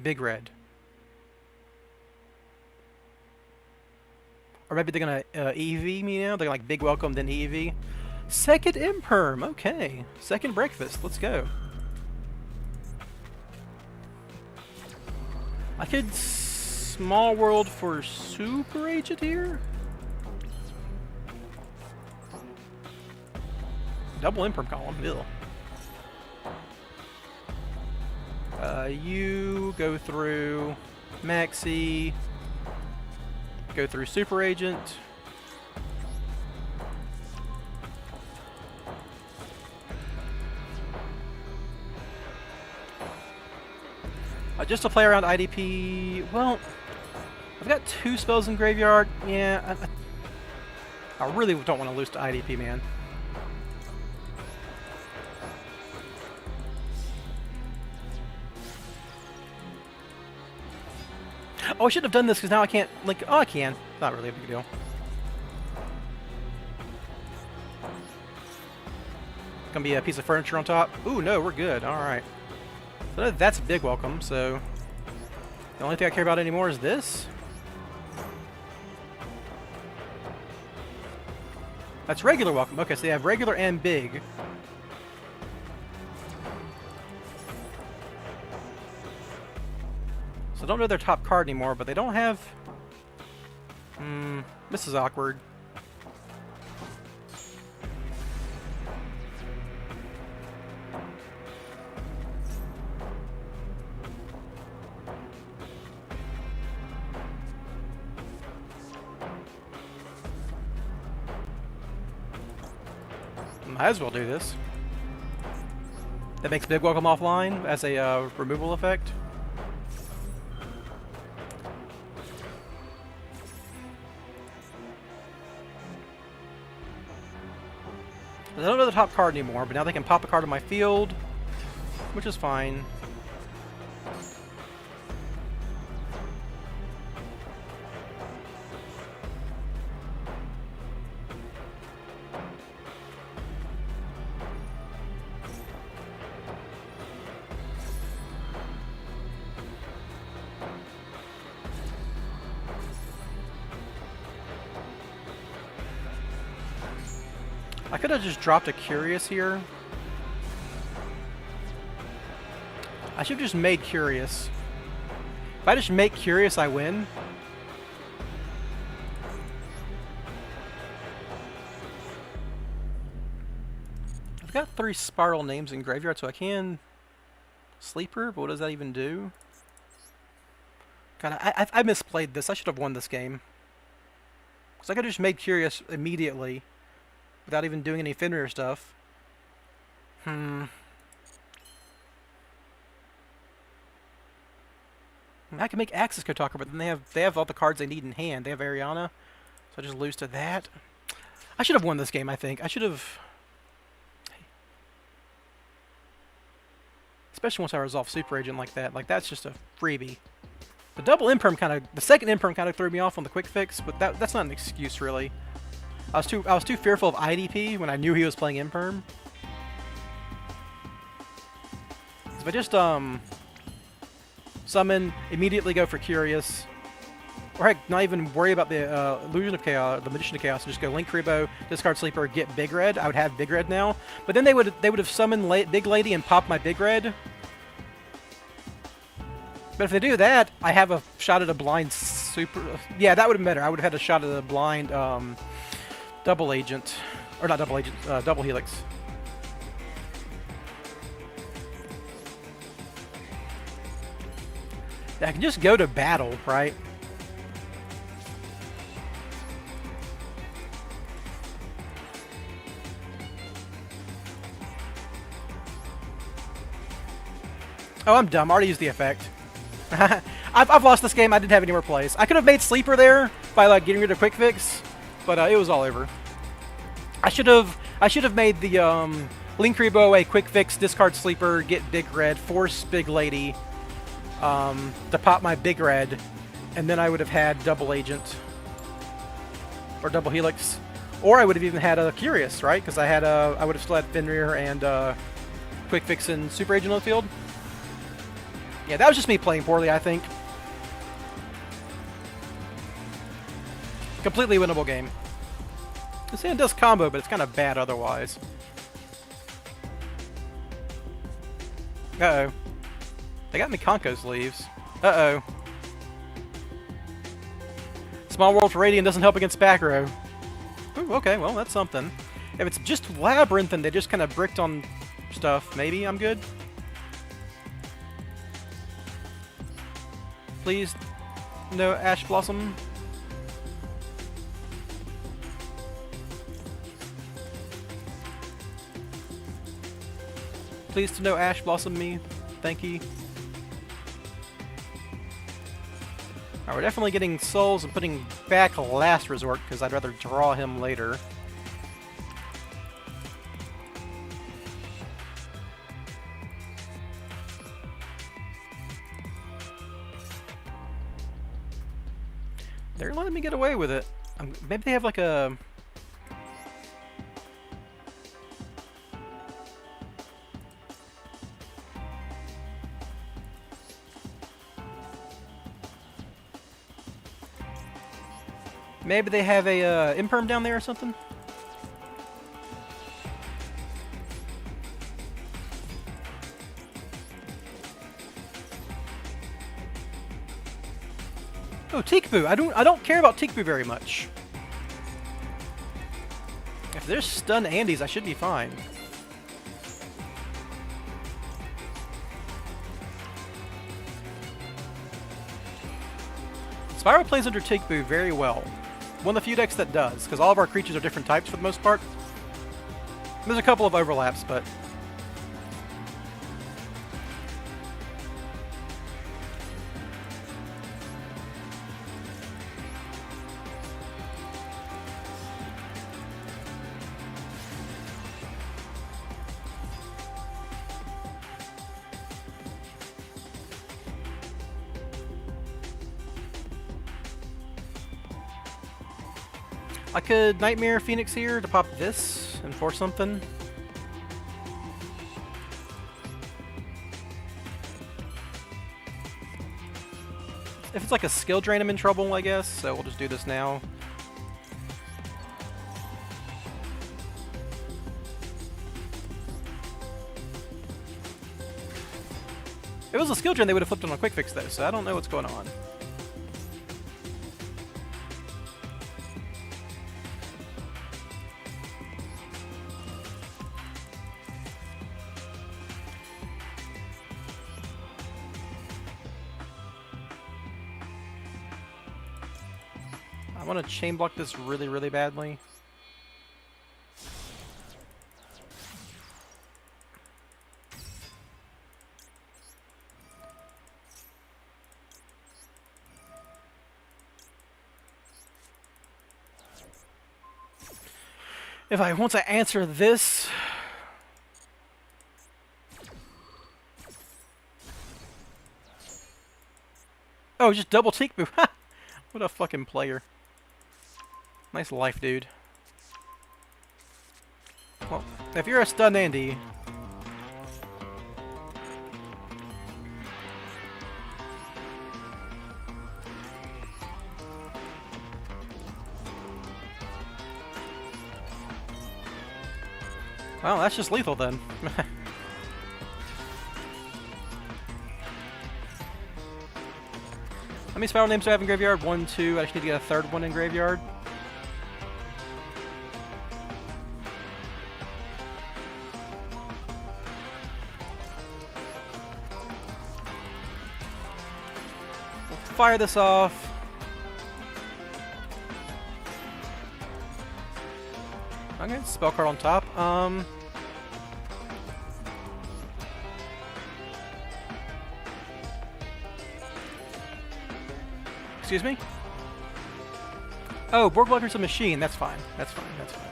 Big Red. Or maybe they're gonna EV me now? They're like Big Welcome, then EV. Second Imperm, okay. Second Breakfast, let's go. I could Small World for Super Agent here? Double Imperm column, ew. You go through Maxi, go through Super Agent. Just to play around IDP, well, I've got 2 spells in graveyard. Yeah, I really don't want to lose to IDP, man. Oh, I should have done this because now I can't, like, oh, I can. Not really a big deal. Gonna be a piece of furniture on top. Ooh, no, we're good. Alright. So that's a big welcome, so... The only thing I care about anymore is this. That's regular welcome. Okay, so they have regular and big. So I don't know their top card anymore, but they don't have... this is awkward. Might as well do this. That makes Big Welcome offline as a removal effect. They don't know the top card anymore, but now they can pop a card on my field, which is fine. I could have just dropped a Curious here. I should have just made Curious. If I just make Curious, I win. I've got 3 Spyral names in graveyard, so I can Sleeper, but what does that even do? God, I misplayed this. I should have won this game. Because I could have just made Curious immediately without even doing any Fenrir stuff. I can make Axis Kotalker, but then they have all the cards they need in hand. They have Ariana, so I just lose to that. I should have won this game, I think. I should have... Especially once I resolve Super Agent like that. Like, that's just a freebie. The double Imperm the second Imperm kind of threw me off on the quick fix, but that's not an excuse, really. I was too fearful of IDP when I knew he was playing Imperm. If I just summon, immediately go for Curious, or heck, not even worry about the Illusion of Chaos, the Magician of Chaos, and just go Link Kribo, discard Sleeper, get Big Red. I would have Big Red now, but then they would have summoned Big Lady and popped my Big Red. But if they do that, I have a shot at a blind super. Yeah, that would have been better. I would have had a shot at a blind double agent, or not double agent, double Helix. Yeah, I can just go to battle, right? Oh, I'm dumb. I already used the effect. I've lost this game. I didn't have any more plays. I could have made Sleeper there by like getting rid of Quick Fix, but it was all over. I should have made the Link Kribo away, Quick Fix, discard Sleeper, get Big Red, force Big Lady to pop my Big Red, and then I would have had Double Agent or Double Helix, or I would have even had a Curious, right? Because I would have still had Fenrir and Quick Fix and Super Agent on the field. Yeah, that was just me playing poorly, I think. Completely winnable game. This hand does combo, but it's kind of bad otherwise. Uh-oh. They got me Conco's leaves. Uh-oh. Small World for Radiant doesn't help against back row. Ooh, okay, well, that's something. If it's just Labyrinth and they just kind of bricked on stuff, maybe I'm good. Please, no Ash Blossom. Please to no Ash Blossom me. Thank you. Alright, we're definitely getting souls and putting back Last Resort because I'd rather draw him later. They're letting me get away with it. Maybe they have like a... Maybe they have a Imperm down there or something? Oh, Tikbu. I don't care about Tikbu very much. If there's stun Andes, I should be fine. Spyro plays under Tikbu very well. One of the few decks that does, because all of our creatures are different types for the most part. There's a couple of overlaps, but... I could Nightmare Phoenix here to pop this and force something. If it's like a skill drain, I'm in trouble, I guess, so we'll just do this now. If it was a skill drain, they would have flipped on a quick fix, though, so I don't know what's going on. I want to chain block this really, really badly. If I want to answer this... Oh, just double teak move. What a fucking player. Nice life, dude. Well, if you're a stun Andy... Well, that's just lethal then. How many Spyral names do I have in Graveyard? 1, 2. I just need to get a third one in Graveyard. We'll fire this off. Okay, spell card on top. Excuse me? Oh, Borg Blocker's a machine. That's fine. That's fine. That's fine.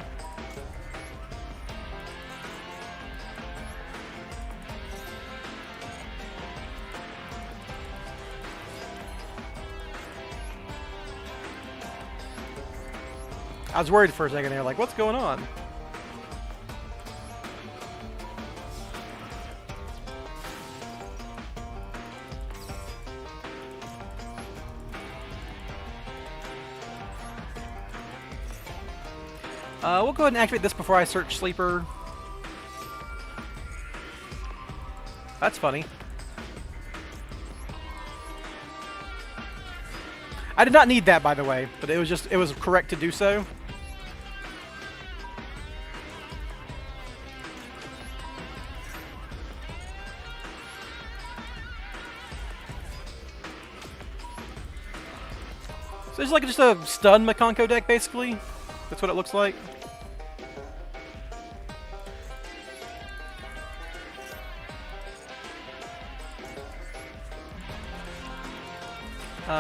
I was worried for a second there, like, what's going on? We'll go ahead and activate this before I search Sleeper. That's funny. I did not need that, by the way, but it was correct to do so. So it's like just a stun Makonko deck, basically. That's what it looks like.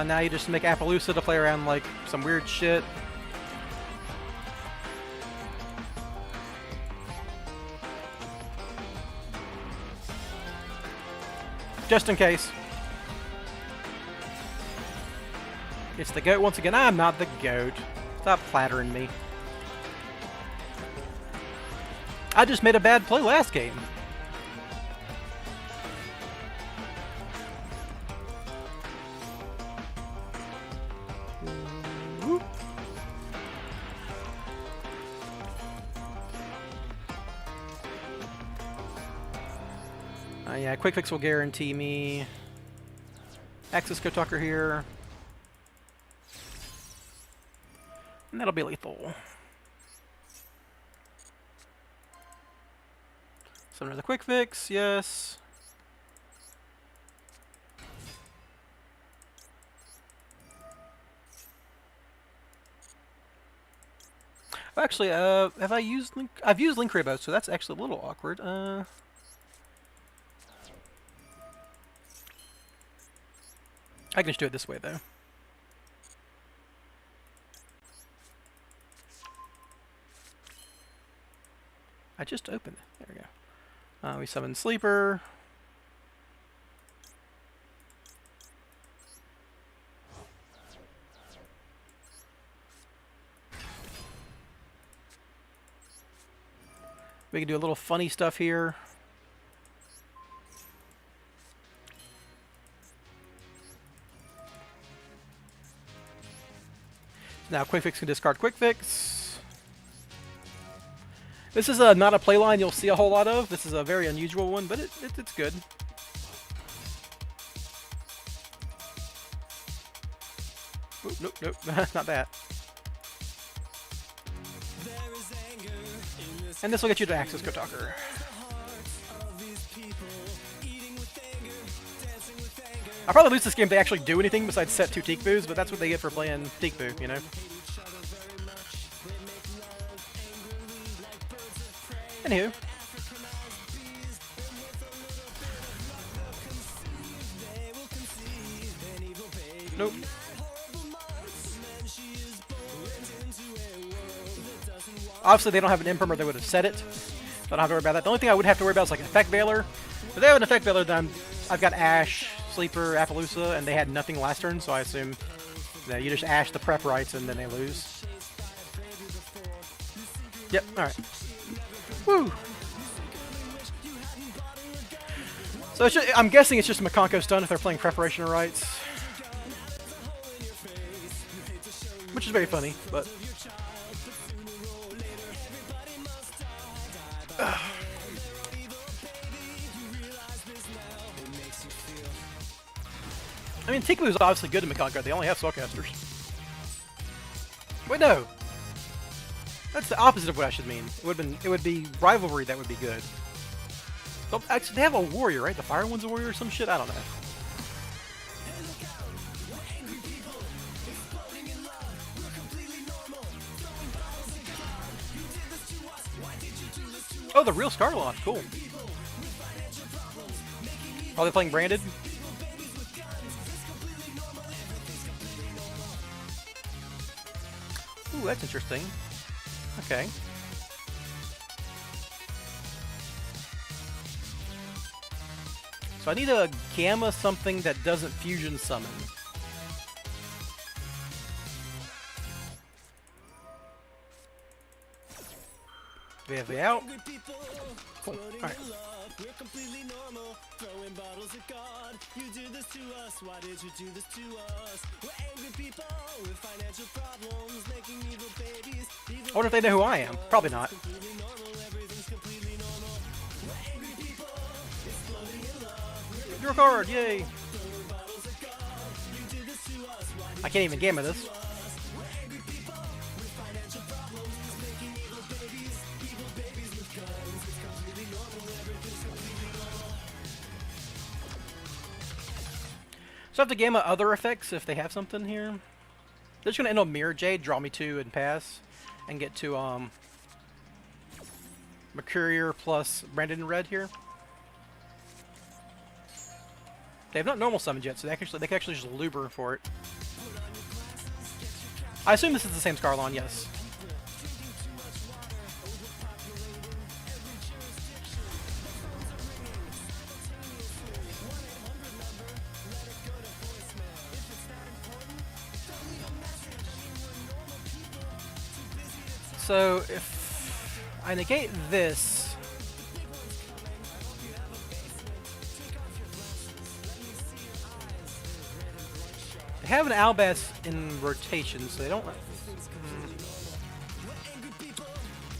Now you just make Appaloosa to play around like some weird shit. Just in case. It's the goat once again. I'm not the goat. Stop flattering me. I just made a bad play last game. Yeah, Quick Fix will guarantee me Access Code Talker here. And that'll be lethal. So another Quick Fix, yes. Actually, have I used Link? I've used Link Rabo, so that's actually a little awkward. I can just do it this way, though. I just opened it. There we go. We summon Sleeper. We can do a little funny stuff here. Now Quick Fix can discard Quick Fix. This is not a play line you'll see a whole lot of. This is a very unusual one, but it's good. Ooh, nope, nope, not that. And this will get you to Access Kotaker. I'll probably lose this game if they actually do anything besides set 2 Teak-Boos, but that's what they get for playing Teak-Boo, you know? Anywho. Nope. Obviously, they don't have an imperm or they would have said it. So I don't have to worry about that. The only thing I would have to worry about is like an Effect Veiler. If they have an Effect Veiler, then I've got Ash, Sleeper, Appaloosa, and they had nothing last turn, so I assume that you just Ash the prep rights and then they lose. Yep, alright. Woo! So it's just, I'm guessing it's just a Makonko stun if they're playing Preparation Rights. Which is very funny, but... I mean, Teak-Boo is obviously good in Makonko. They only have Soulcasters. Wait, no. That's the opposite of what I should mean. It would be Rivalry that would be good. But actually, they have a warrior, right? The Fire One's a warrior or some shit? I don't know. Oh, the real Star Launch. Cool. Are they playing Branded? Ooh, that's interesting. Okay. So I need a Gamma something that doesn't Fusion Summon. We have the out. Cool. Alright. We're completely normal, throwing bottles at God. You did this to us, why did you do this to us? We're angry people with financial problems, making evil babies. I wonder if they know who I am. Probably not. Draw a card, yay! I can't even Gamma this. So I have to Gamma other effects if they have something here. They're just going to end on Mirror Jade, draw me 2 and pass, and get to Mercurier plus Branded in red here. They have not normal summoned yet, so they can actually just Luber for it. I assume this is the same Scarlon, yes. So if I negate this, they have an Albas in rotation, so they don't.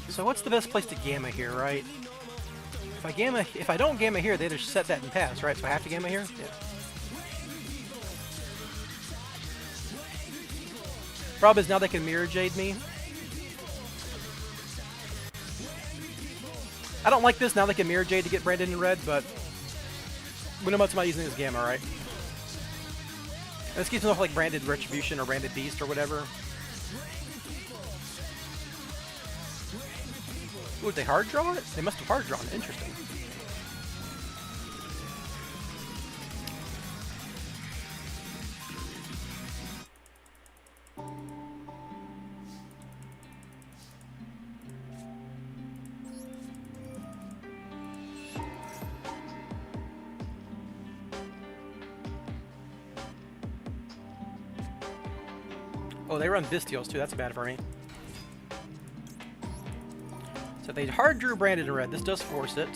So what's the best place to Gamma here, right? If I don't Gamma here, they just set that and pass, right? So I have to Gamma here. Yeah. Problem is now they can Mirror Jade me. I don't like this. Now they can Mirror Jade to get Branded in red, but we know much about using this Gamma, right? And this keeps them off like Branded Retribution or Branded Beast or whatever. Ooh, did they hard draw it? They must have hard drawn it. Interesting. Oh, they run Bystials too. That's bad for me. So So they hard drew branded in red. This does force it.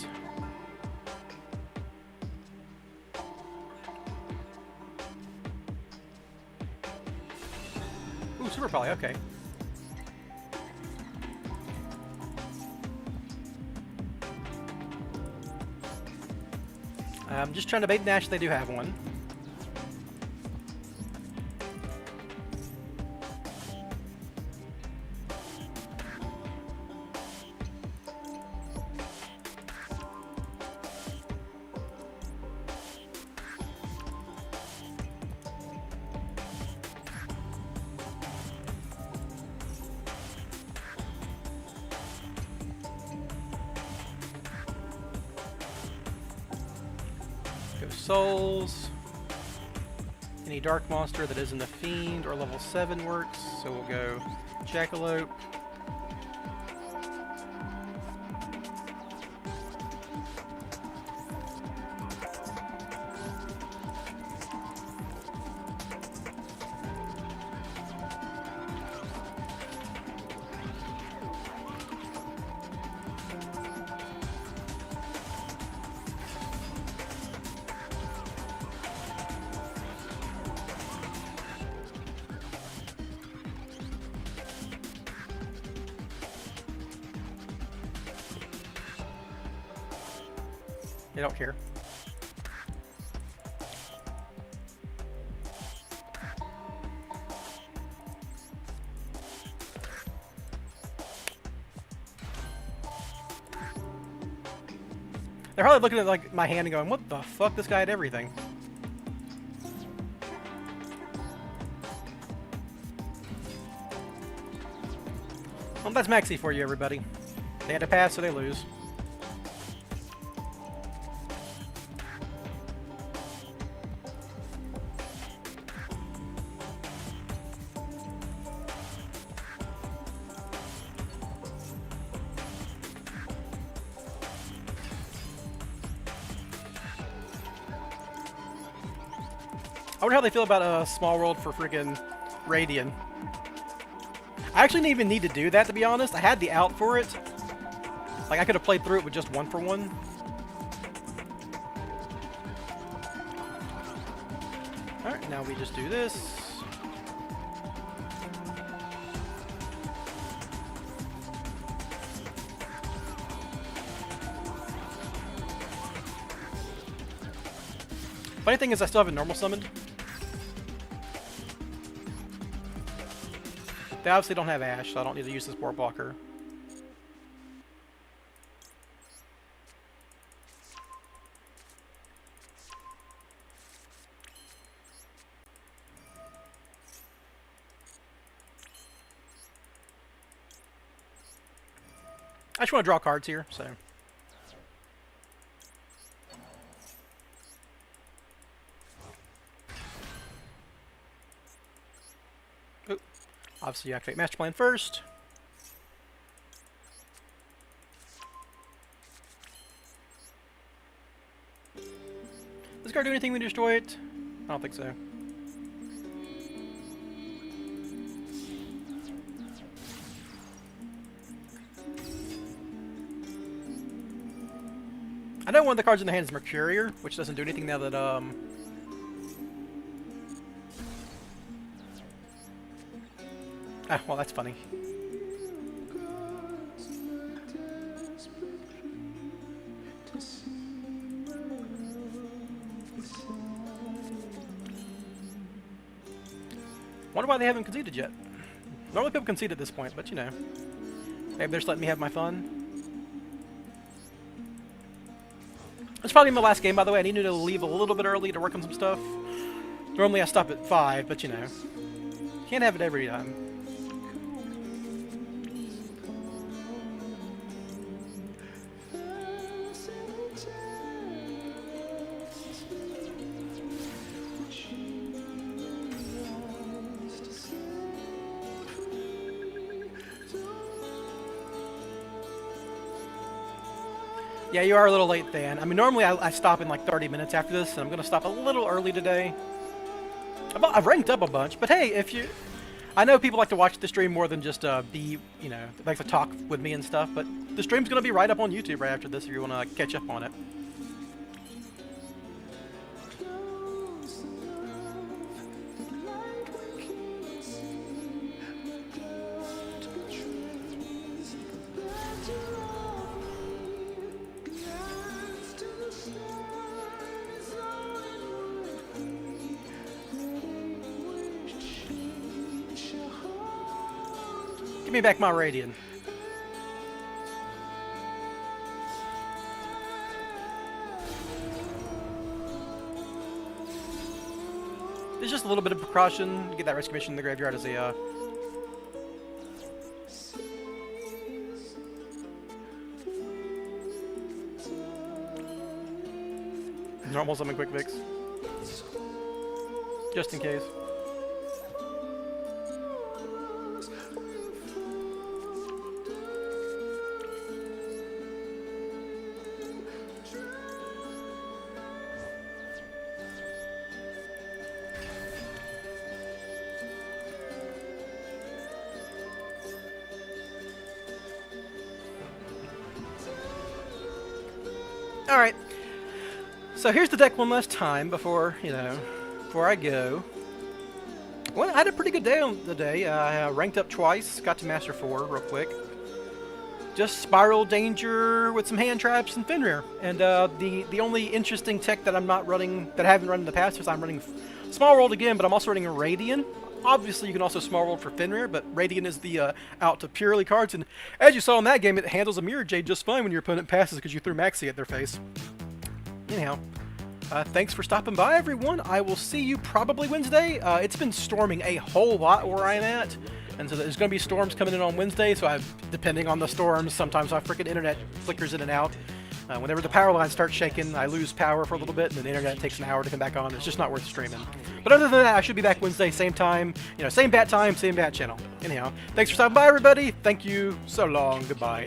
Ooh, super poly, okay. I'm just trying to bait Nash. They do have one. Go Souls. Any dark monster that isn't a fiend or level 7 works, so we'll go Jackalope. They don't care. They're probably looking at like my hand and going, "What the fuck? This guy had everything." Well, that's Maxi for you, everybody. They had to pass, so they lose. I wonder how they feel about a small world for friggin' Radian. I actually didn't even need to do that, to be honest. I had the out for it. Like, I could have played through it with just 1-for-1. Alright, now we just do this. Funny thing is, I still have a normal summoned. They obviously don't have Ash, so I don't need to use this board blocker. I just want to draw cards here, so. Oop. Obviously, you activate Master Plan first. Does this card do anything when you destroy it? I don't think so. I know one of the cards in the hand is Mercurier, which doesn't do anything now that, Ah, well, that's funny. Wonder why they haven't conceded yet. Normally people concede at this point, but you know. Maybe they're just letting me have my fun. It's probably my last game, by the way. I needed to leave a little bit early to work on some stuff. Normally I stop at 5, but you know. Can't have it every time. Yeah, you are a little late, Dan. I mean, normally I stop in like 30 minutes after this, and I'm going to stop a little early today. I've ranked up a bunch, but hey, if you... I know people like to watch the stream more than just be, you know, like to talk with me and stuff, but the stream's gonna be right up on YouTube right after this if you wanna catch up on it. Give me back my Radiant. There's just a little bit of precaution to get that rescue mission in the graveyard as a normal summon quick fix. Just in case. Alright, so here's the deck one last time before, you know, before I go. Well, I had a pretty good day on the day. I ranked up twice, got to Master 4 real quick. Just Spiral Danger with some hand traps and Fenrir. And the only interesting tech that I'm not running, that I haven't run in the past, is I'm running Small World again, but I'm also running a Radiant. Obviously, you can also Small World for Fenrir, but Radiant is the out to purely cards. And as you saw in that game, it handles a Mirror Jade just fine when your opponent passes because you threw Maxi at their face. Anyhow, thanks for stopping by, everyone. I will see you probably Wednesday. It's been storming a whole lot where I'm at, and so there's going to be storms coming in on Wednesday, so depending on the storms, sometimes my freaking internet flickers in and out. Whenever the power line starts shaking, I lose power for a little bit, and then the internet takes an hour to come back on. It's just not worth streaming. But other than that, I should be back Wednesday, same time, you know, same bat time, same bat channel. Anyhow, thanks for stopping by, everybody. Thank you. So long. Goodbye.